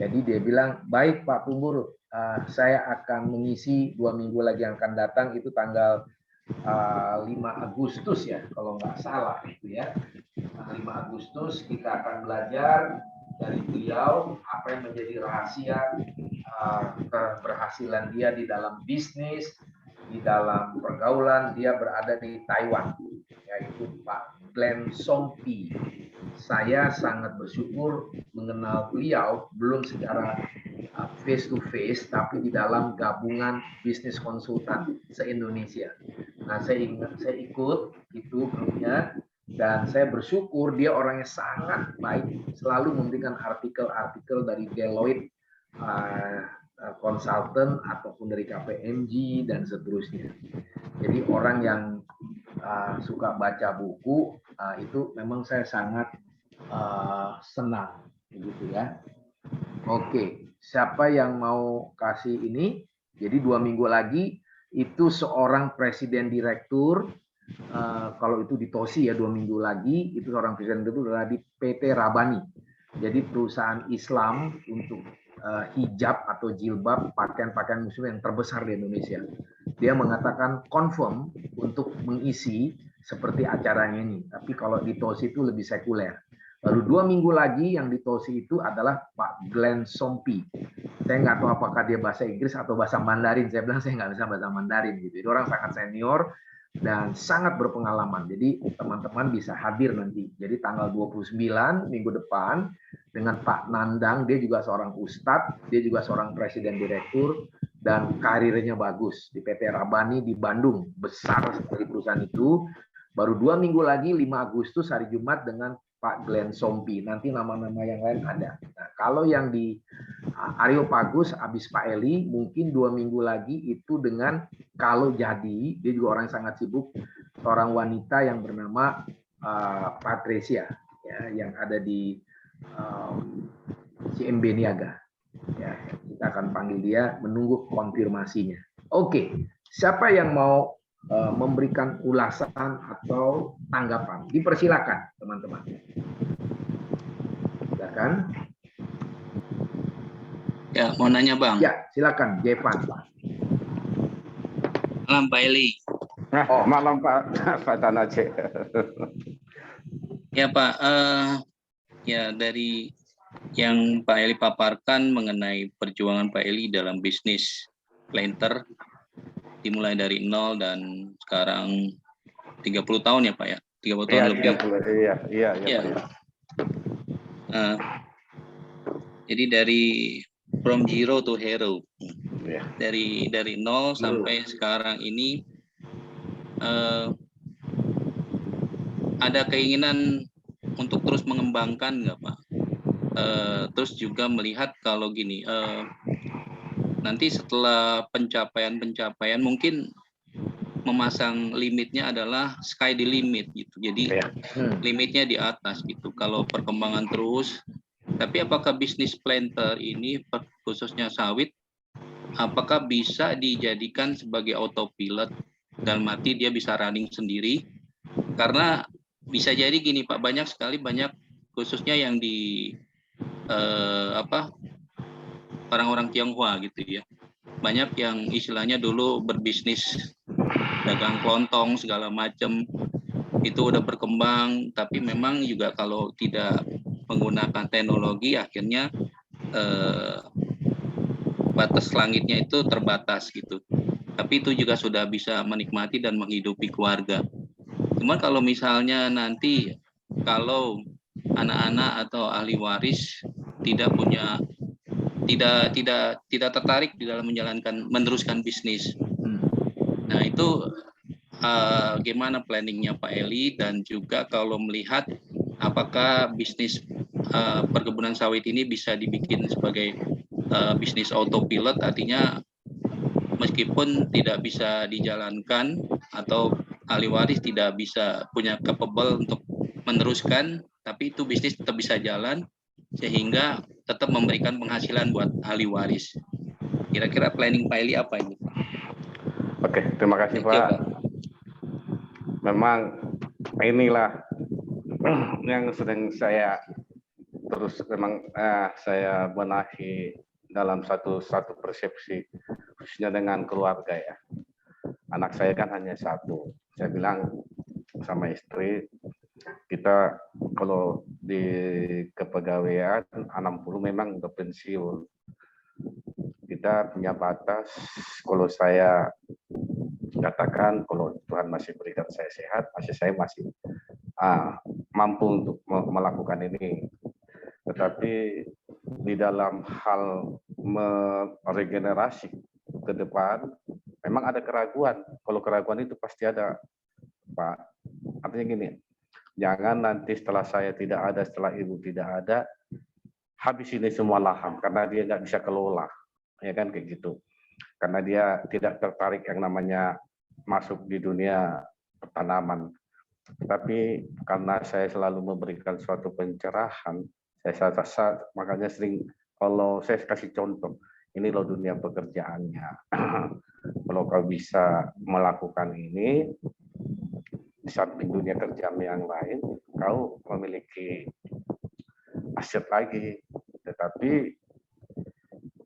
Jadi dia bilang, baik Pak Pumburu, saya akan mengisi 2 minggu lagi yang akan datang, itu tanggal 5 Agustus ya, kalau nggak salah itu ya. 5 Agustus kita akan belajar dari beliau apa yang menjadi rahasia keberhasilan dia di dalam bisnis, di dalam pergaulan. Dia berada di Taiwan, yaitu Pak Glenn Songpi. Saya sangat bersyukur mengenal beliau, belum secara face to face, tapi di dalam gabungan bisnis konsultan se-Indonesia. Nah, saya ikut itu grupnya, dan saya bersyukur dia orangnya sangat baik, selalu memberikan artikel-artikel dari Deloitte konsultan ataupun dari KPMG dan seterusnya. Jadi orang yang suka baca buku itu memang saya sangat senang begitu ya. Oke, siapa yang mau kasih ini? Jadi 2 minggu lagi itu seorang presiden direktur. Kalau itu di Tosi ya 2 minggu lagi itu seorang presiden direktur adalah di PT Rabani. Jadi perusahaan Islam untuk hijab atau jilbab, pakaian-pakaian muslim yang terbesar di Indonesia. Dia mengatakan confirm untuk mengisi seperti acaranya ini. Tapi kalau di Tosi itu lebih sekuler. Lalu 2 minggu lagi yang di Tosi itu adalah Pak Glenn Songpi. Saya nggak tahu apakah dia bahasa Inggris atau bahasa Mandarin. Saya bilang saya nggak bisa bahasa Mandarin gitu. Itu orang sangat senior dan sangat berpengalaman. Jadi teman-teman bisa hadir nanti. Jadi tanggal 29 minggu depan dengan Pak Nandang, dia juga seorang ustadz, dia juga seorang presiden direktur, dan karirnya bagus di PT Rabani di Bandung, besar sekali perusahaan itu. Baru 2 minggu lagi 5 Agustus hari Jumat dengan Pak Glenn Sompi. Nanti nama-nama yang lain ada. Nah, kalau yang di Areopagus habis Pak Eli, mungkin 2 minggu lagi itu dengan kalau jadi, dia juga orang yang sangat sibuk, seorang wanita yang bernama Patricia, ya, yang ada di CMB Niaga. Ya, kita akan panggil dia, menunggu konfirmasinya. Oke, siapa yang mau memberikan ulasan atau tanggapan? Dipersilakan, teman-teman. Silakan. Ya, mau nanya Bang. Ya, silakan, Jevan. Malam Pak Eli. Malam Pak Tanace. Ya Pak, ya dari yang Pak Eli paparkan mengenai perjuangan Pak Eli dalam bisnis planter, dimulai dari nol dan sekarang 30 tahun ya Pak ya, 30 tahun lebih. Iya. Jadi dari from zero to hero, dari nol sampai sekarang ini ada keinginan untuk terus mengembangkan nggak Pak? Terus juga melihat kalau gini, nanti setelah pencapaian mungkin memasang limitnya adalah sky the limit gitu. Jadi limitnya di atas gitu. Kalau perkembangan terus, tapi apakah bisnis planter ini khususnya sawit, apakah bisa dijadikan sebagai autopilot dalam arti dia bisa running sendiri? Karena bisa jadi gini Pak, banyak khususnya yang di orang-orang Tionghoa gitu ya, banyak yang istilahnya dulu berbisnis dagang kelontong segala macam, itu udah berkembang, tapi memang juga kalau tidak menggunakan teknologi akhirnya batas langitnya itu terbatas gitu. Tapi itu juga sudah bisa menikmati dan menghidupi keluarga. Cuman kalau misalnya nanti kalau anak-anak atau ahli waris tidak tertarik di dalam meneruskan bisnis. Nah itu gimana planningnya Pak Eli, dan juga kalau melihat apakah bisnis perkebunan sawit ini bisa dibikin sebagai bisnis autopilot, artinya meskipun tidak bisa dijalankan atau ahli waris tidak bisa punya capable untuk meneruskan, tapi itu bisnis tetap bisa jalan sehingga tetap memberikan penghasilan buat ahli waris. Kira-kira planning Pak Eli apa ini? Oke, terima kasih Pak. Memang inilah yang sedang saya terus saya benahi dalam satu persepsi, khususnya dengan keluarga ya. Anak saya kan hanya satu. Saya bilang sama istri, kita kalau di kepegawaian 60 memang udah pensiun. Kita punya batas, kalau saya katakan kalau Tuhan masih berikan saya sehat, saya masih mampu untuk melakukan ini. Tetapi di dalam hal meregenerasi ke depan, memang ada keraguan. Kalau keraguan itu pasti ada, Pak. Artinya gini, jangan nanti setelah saya tidak ada, setelah ibu tidak ada, habis ini semua lahan karena dia nggak bisa kelola, ya kan kayak gitu. Karena dia tidak tertarik yang namanya masuk di dunia pertanaman. Tapi karena saya selalu memberikan suatu pencerahan, saya makanya sering kalau saya kasih contoh, ini loh dunia pekerjaannya. Kalau kau bisa melakukan ini, di samping dunia kerjamu yang lain, kau memiliki aset lagi. Tetapi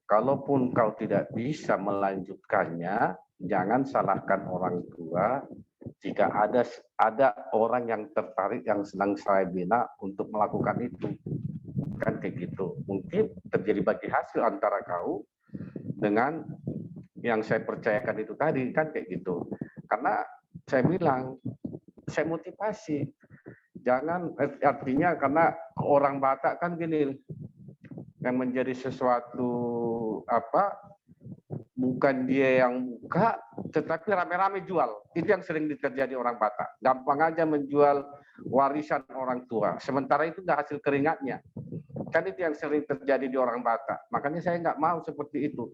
kalaupun kau tidak bisa melanjutkannya, jangan salahkan orang tua jika ada orang yang tertarik, yang sedang saya bina untuk melakukan itu. Kan kayak gitu. Mungkin terjadi bagi hasil antara kau dengan yang saya percayakan itu tadi, kan kayak gitu. Karena saya bilang, saya motivasi. Jangan, artinya karena orang Batak kan gini, yang menjadi sesuatu apa, bukan dia yang buka, tetapi rame-rame jual. Itu yang sering terjadi orang Batak. Gampang aja menjual warisan orang tua, sementara itu nggak hasil keringatnya. Kan itu yang sering terjadi di orang Batak. Makanya saya nggak mau seperti itu.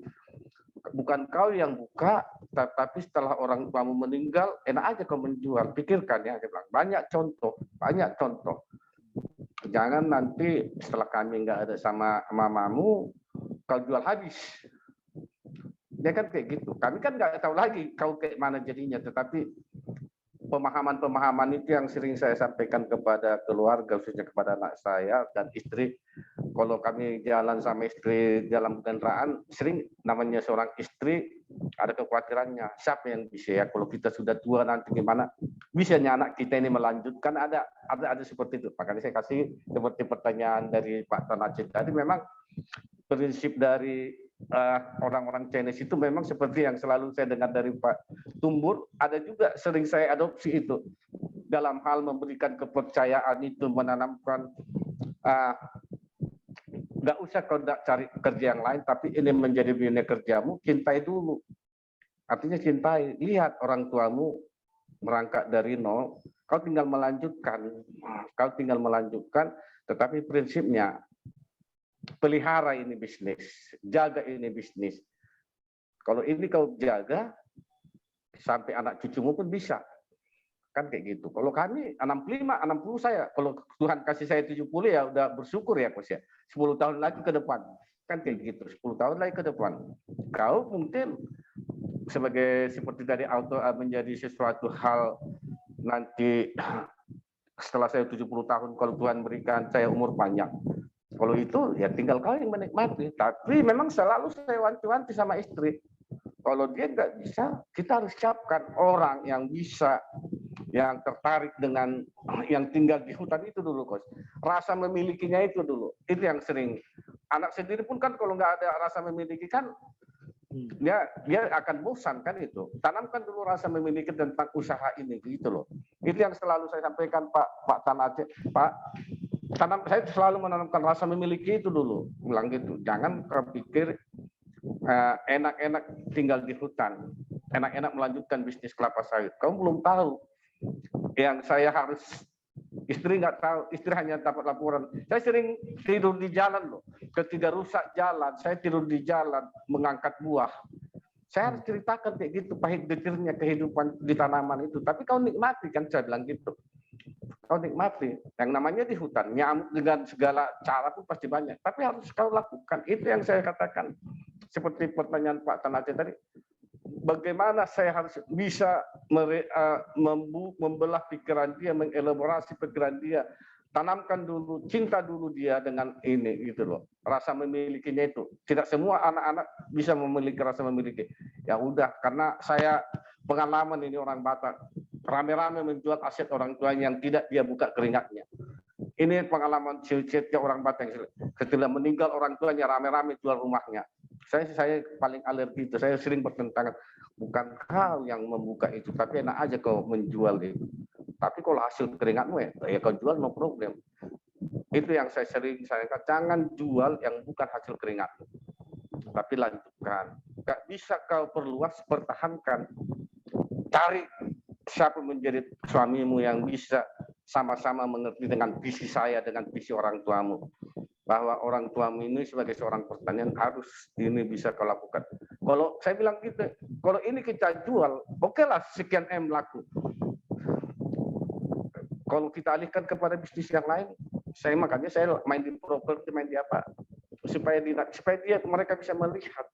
Bukan kau yang buka, tapi setelah orang tuamu meninggal, enak aja kau menjual. Pikirkan ya, banyak contoh, banyak contoh. Jangan nanti setelah kami nggak ada sama mamamu, kau jual habis. Ya kan kayak gitu. Kami kan nggak tahu lagi kau kayak mana jadinya, tetapi pemahaman-pemahaman itu yang sering saya sampaikan kepada keluarga, khususnya kepada anak saya dan istri. Kalau kami jalan sama istri dalam kendaraan, sering namanya seorang istri ada kekhawatirannya, siapa yang bisa ya kalau kita sudah tua nanti gimana? Bisanya anak kita ini melanjutkan, ada seperti itu. Makanya saya kasih seperti pertanyaan dari Pak Tan Aceh tadi, memang prinsip dari orang-orang Chinese itu memang seperti yang selalu saya dengar dari Pak Tumbur, ada juga sering saya adopsi itu dalam hal memberikan kepercayaan itu, menanamkan nggak usah kau cari kerja yang lain, tapi ini menjadi dunia kerjamu, cintai dulu. Artinya cintai, lihat orang tuamu merangkak dari nol, kau tinggal melanjutkan, tetapi prinsipnya pelihara ini bisnis, jaga ini bisnis. Kalau ini kau jaga, sampai anak cucumu pun bisa. Kan kayak gitu. Kalau kami 65, 60 saya, kalau Tuhan kasih saya 70 ya udah bersyukur ya Coach ya. 10 tahun lagi ke depan. Kan kayak gitu, 10 tahun lagi ke depan. Kau mungkin sebagai seperti tadi auto menjadi sesuatu hal nanti setelah saya 70 tahun, kalau Tuhan berikan saya umur panjang. Kalau itu ya tinggal kau yang menikmati. Tapi memang selalu saya wanti-wanti sama istri. Kalau dia nggak bisa, kita harus siapkan orang yang bisa, yang tertarik dengan yang tinggal di hutan itu dulu, Coach. Rasa memilikinya itu dulu. Itu yang sering. Anak sendiri pun kan kalau nggak ada rasa memiliki kan, dia akan bosan kan itu. Tanamkan dulu rasa memiliki tentang usaha ini, gitu loh. Itu yang selalu saya sampaikan Pak Tan Aceh, Pak. Saya selalu menanamkan rasa memiliki itu dulu, bilang gitu. Jangan berpikir enak-enak tinggal di hutan, enak-enak melanjutkan bisnis kelapa sawit. Kamu belum tahu yang saya harus, istri nggak tahu, istri hanya dapat laporan. Saya sering tidur di jalan loh, ketika rusak jalan, saya tidur di jalan mengangkat buah. Saya harus ceritakan kayak gitu, pahit getirnya kehidupan di tanaman itu. Tapi kau nikmati kan, saya bilang gitu. Kau nikmati, yang namanya di hutan, nyamuk dengan segala cara pun pasti banyak. Tapi harus kau lakukan, itu yang saya katakan. Seperti pertanyaan Pak Tan Aceh tadi, bagaimana saya harus bisa membelah pikiran dia, mengelaborasi pikiran dia, tanamkan dulu, cinta dulu dia dengan ini, gitu loh. Rasa memilikinya itu. Tidak semua anak-anak bisa memiliki rasa memiliki. Ya udah, karena saya pengalaman ini orang Batak, rame-rame menjual aset orang tuanya yang tidak dia buka keringatnya. Ini pengalaman ciri-ciri orang Batak yang setelah meninggal orang tuanya rame-rame jual rumahnya. Saya paling alergi itu, saya sering bertentangan. Bukan kau yang membuka itu, tapi enak aja kau menjual itu. Tapi kalau hasil keringatmu ya kau jual, no problem. Itu yang saya sering sayangkan, jangan jual yang bukan hasil keringatmu. Tapi lanjutkan. Gak bisa kau perluas, pertahankan. Cari siapa menjadi suamimu yang bisa sama-sama mengerti dengan visi saya, dengan visi orang tuamu. Bahwa orang tuamu ini sebagai seorang pertanian harus ini bisa kau lakukan. Kalau saya bilang gitu, kalau ini kita jual, oke lah sekian M laku. Kalau kita alihkan kepada bisnis yang lain, makanya saya main di properti, main di apa, supaya dia mereka bisa melihat.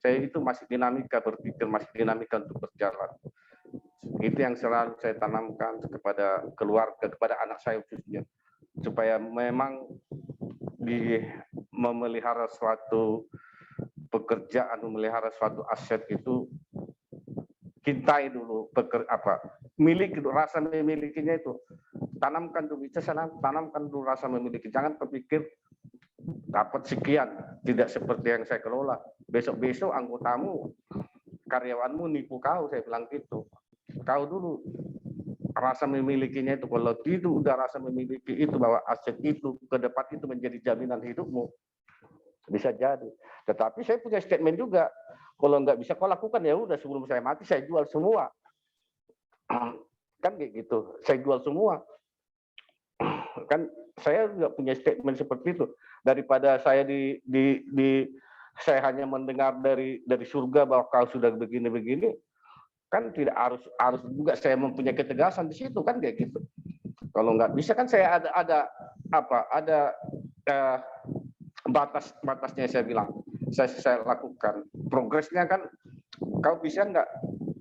Saya itu masih dinamika berpikir, masih dinamika untuk berjalan. Itu yang selalu saya tanamkan kepada keluarga, kepada anak saya khususnya, supaya memang memelihara suatu pekerjaan, memelihara suatu aset itu cintai dulu milik, rasa memilikinya itu tanamkan dulu, tanamkan dulu rasa memiliki. Jangan berpikir dapat sekian, tidak seperti yang saya kelola. Besok-besok anggotamu, karyawanmu nipu kau, saya bilang gitu. Kau dulu rasa memilikinya itu, kalau itu udah rasa memiliki itu, bahwa aset itu ke depan itu menjadi jaminan hidupmu, Bisa jadi. Tetapi saya punya statement juga. Kalau nggak bisa kau lakukan, ya udah sebelum saya mati saya jual semua. Kan kayak gitu. Saya jual semua. Kan saya nggak punya statement seperti itu. Daripada saya saya hanya mendengar dari surga bahwa kau sudah begini-begini, kan tidak harus juga saya mempunyai ketegasan di situ, kan kayak gitu. Kalau nggak bisa kan saya ada batasnya, saya bilang saya lakukan progresnya. Kan kau bisa nggak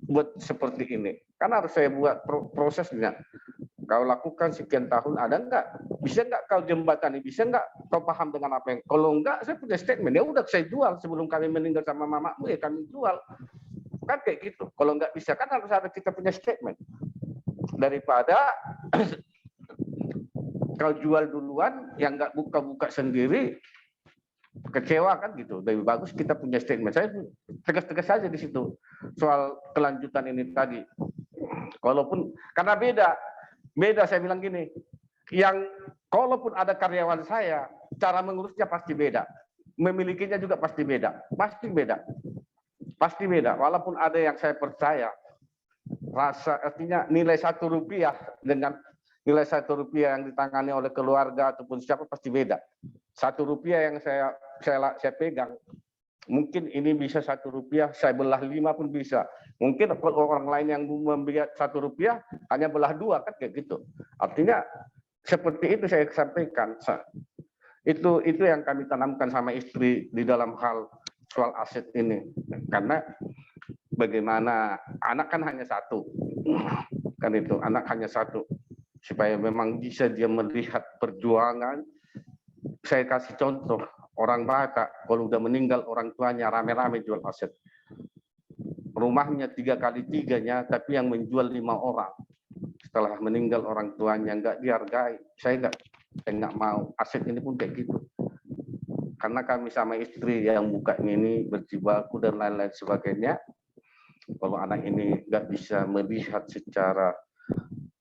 buat seperti ini, kan harus saya buat prosesnya. Kau lakukan sekian tahun, ada nggak, bisa nggak kau jembatani, bisa nggak kau paham dengan apa yang, kalau nggak saya punya statement, ya udah saya jual sebelum kami meninggal sama mamamu, ya kami jual, kan kayak gitu. Kalau nggak bisa kan harus ada kita punya statement, daripada kau jual duluan yang nggak buka-buka sendiri, kecewa kan gitu. Lebih bagus kita punya statement. Saya tegas-tegas saja di situ soal kelanjutan ini tadi. Walaupun karena beda saya bilang gini, yang kalaupun ada karyawan saya, cara mengurusnya pasti beda, memilikinya juga pasti beda, pasti beda. Walaupun ada yang saya percaya, artinya nilai Rp1 dengan nilai Rp1 yang ditangani oleh keluarga ataupun siapa pasti beda. Rp1 yang saya pegang, mungkin ini bisa Rp1, saya belah 5 pun bisa. Mungkin orang lain yang membeli Rp1 hanya belah 2, kan kayak gitu. Artinya seperti itu saya sampaikan. Itu yang kami tanamkan sama istri di dalam hal soal aset ini. Karena bagaimana anak kan hanya satu, kan itu anak hanya satu, supaya memang bisa dia melihat perjuangan. Saya kasih contoh, orang Batak kalau udah meninggal orang tuanya rame-rame jual aset. Rumahnya 3x3-nya, tapi yang menjual 5 orang. Setelah meninggal orang tuanya nggak dihargai. Saya nggak mau. Aset ini pun kayak gitu. Karena kami sama istri yang buka ini berjibaku dan lain-lain sebagainya. Kalau anak ini nggak bisa melihat secara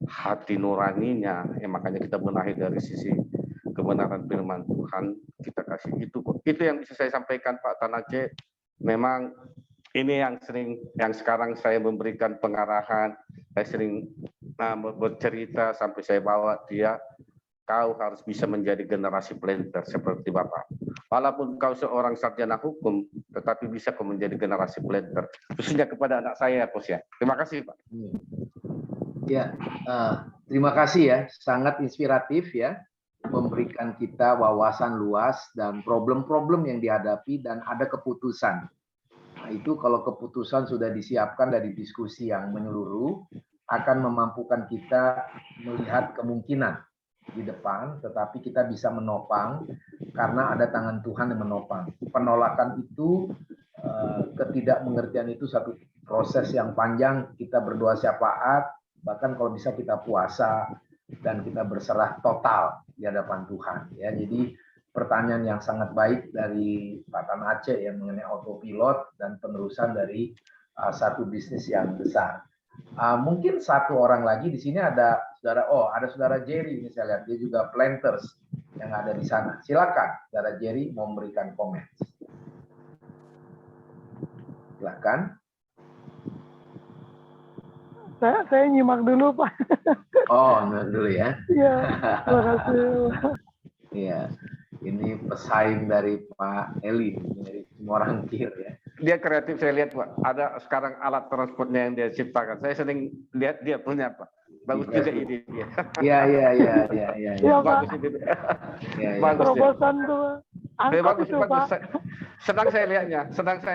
hati nuraninya, ya makanya kita benahi dari sisi kebenaran firman Tuhan, kita kasih itu. Itu yang bisa saya sampaikan Pak Tanace. Memang ini yang sekarang saya memberikan pengarahan, saya sering bercerita sampai saya bawa dia, kau harus bisa menjadi generasi planter seperti Bapak. Walaupun kau seorang sarjana hukum, tetapi bisa kau menjadi generasi planter. Khususnya kepada anak saya, Coach ya. Terima kasih, Pak. Ya, terima kasih ya, sangat inspiratif ya, memberikan kita wawasan luas dan problem-problem yang dihadapi dan ada keputusan. Nah, itu kalau keputusan sudah disiapkan dari diskusi yang menyeluruh, akan memampukan kita melihat kemungkinan di depan, tetapi kita bisa menopang karena ada tangan Tuhan yang menopang. Penolakan itu, ketidakmengertian itu satu proses yang panjang, kita berdoa syafaat, bahkan kalau bisa kita puasa dan kita berserah total di hadapan Tuhan. Ya, jadi pertanyaan yang sangat baik dari Pak Tan Aceh yang mengenai autopilot dan penerusan dari satu bisnis yang besar. Mungkin satu orang lagi di sini ada saudara Jerry ini saya lihat, dia juga planters yang ada di sana. Silakan saudara Jerry mau memberikan komen. Silakan. Saya nyimak dulu Pak. Oh, nyimak dulu ya. Iya, terima kasih. Iya. Ini pesaing dari Pak Eli, dari semua orang kir ya. Dia kreatif, saya lihat Pak. Ada sekarang alat transportnya yang dia ciptakan. Saya sering lihat dia punya Pak. Bagus juga ide dia. Iya Bagus Pak. ide. Bagus. Terobosan tuh. Bagus, itu, bagus. Pak. Senang saya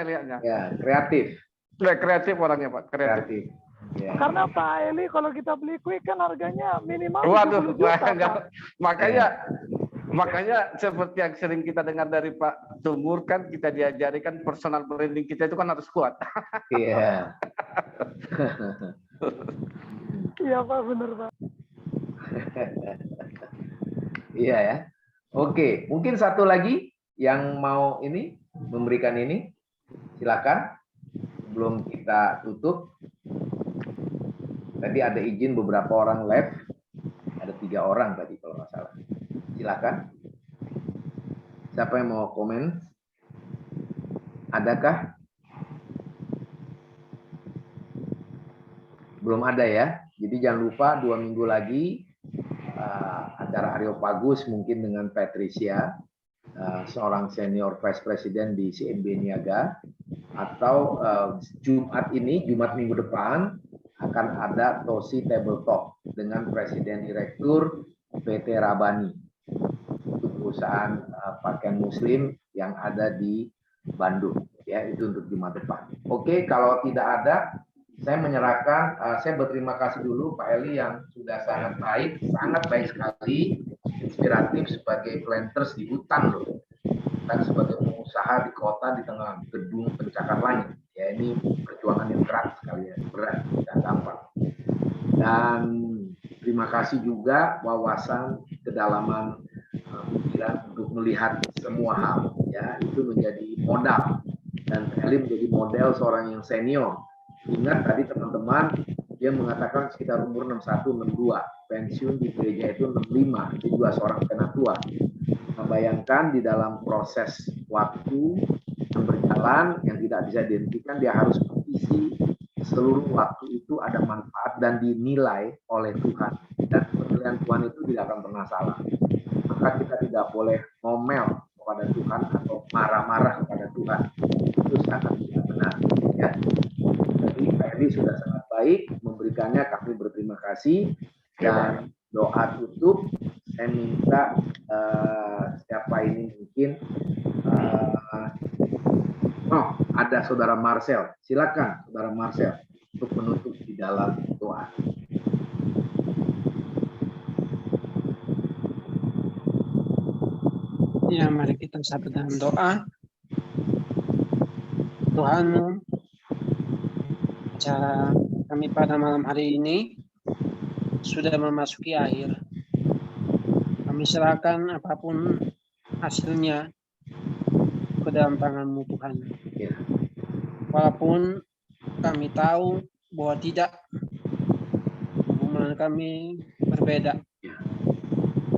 lihatnya. Ya, kreatif. Kreatif orangnya Pak. Kreatif. Ya. Karena Pak Eli kalau kita beli quick kan harganya minimal 70 Waduh, juta. Makanya seperti yang sering kita dengar dari Pak Tumur, kan kita diajarikan personal branding kita itu kan harus kuat. Iya. Iya Pak, benar Pak. Iya ya. Oke, mungkin satu lagi yang mau ini memberikan ini, silakan. Sebelum kita tutup. Tadi ada izin beberapa orang live, ada 3 orang tadi kalau nggak salah. Silakan. Siapa yang mau komen? Adakah? Belum ada ya. Jadi jangan lupa 2 minggu lagi acara Areopagus mungkin dengan Patricia, seorang senior vice president di CMB Niaga, atau Jumat minggu depan akan ada Tosi Table Talk dengan Presiden Direktur PT Rabani, untuk perusahaan pakaian muslim yang ada di Bandung. Ya, itu untuk Jumat depan. Oke, kalau tidak ada, saya menyerahkan, saya berterima kasih dulu Pak Eli yang sudah sangat baik sekali, inspiratif sebagai planters di hutan loh. Kan sebagai pengusaha di kota di tengah gedung pencakar langit. Ya, ini perjuangan yang berat sekali ya, berat, tidak gampang. Dan terima kasih juga wawasan kedalaman pikiran untuk melihat semua hal. Ya, itu menjadi modal. Dan Pak Eli menjadi model seorang yang senior. Ingat tadi teman-teman, dia mengatakan sekitar umur 61, 62. Pensiun di gereja itu 65. Dia juga seorang penatua. Nah, bayangkan di dalam proses waktu yang berjalan, yang tidak bisa dihentikan, dia harus mengisi seluruh waktu itu ada manfaat dan dinilai oleh Tuhan. Dan penilaian Tuhan itu tidak akan pernah salah. Maka kita tidak boleh ngomel kepada Tuhan atau marah-marah kepada Tuhan. Itu sangat tidak benar. Ya. Jadi Pak Eli sudah sangat baik memberikannya, kami berterima kasih. Dan doa tutup, saya minta siapa ini mungkin, ada Saudara Marcel. Silakan Saudara Marcel untuk menutup di dalam doa. Ya, mari kita satu dalam doa. Tuhan, acara kami pada malam hari ini sudah memasuki akhir. Kami serahkan apapun hasilnya ke dalam tangan-Mu Tuhan. Ya. Walaupun kami tahu bahwa tidak, hubungan kami berbeda.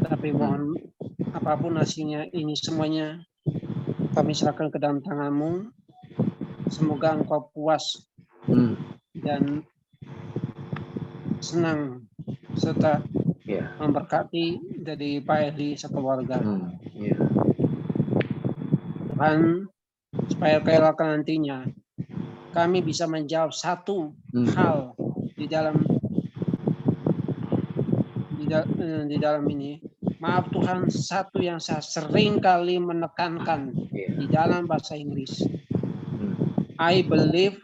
Tapi mohon apapun hasilnya, ini semuanya kami serahkan ke dalam tangan-Mu. Semoga Engkau puas dan senang serta memberkati dari Pak Eli sekeluarga. Tuhan, supaya kelak nantinya kami bisa menjawab satu hal di dalam ini. Maaf Tuhan, satu yang saya sering kali menekankan di dalam bahasa Inggris. I believe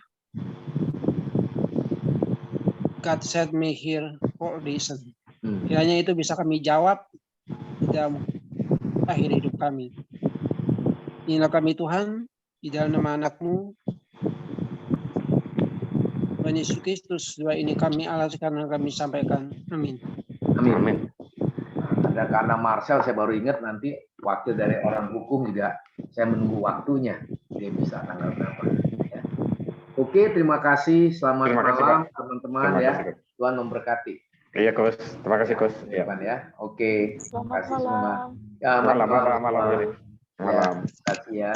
God sent me here for a reason. Kiranya itu bisa kami jawab di dalam akhir hidup kami. Inilah kami Tuhan, di dalam nama Anak-Mu, Tuhan Yesus Kristus, doa ini kami alas karena kami sampaikan. Amin. Amin. Ada karena Marcel, saya baru ingat nanti wakil dari orang hukum juga, saya menunggu waktunya. Dia bisa tanggal berapa. Ya. Oke, terima kasih. Selamat malam teman-teman ya. Kasih, Tuhan memberkati. Iya, Coach. Terima kasih, Coach. Ya. Oke. Terima kasih semua. Ya, malam. Ya, terima kasih ya.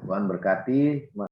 Tuhan berkati.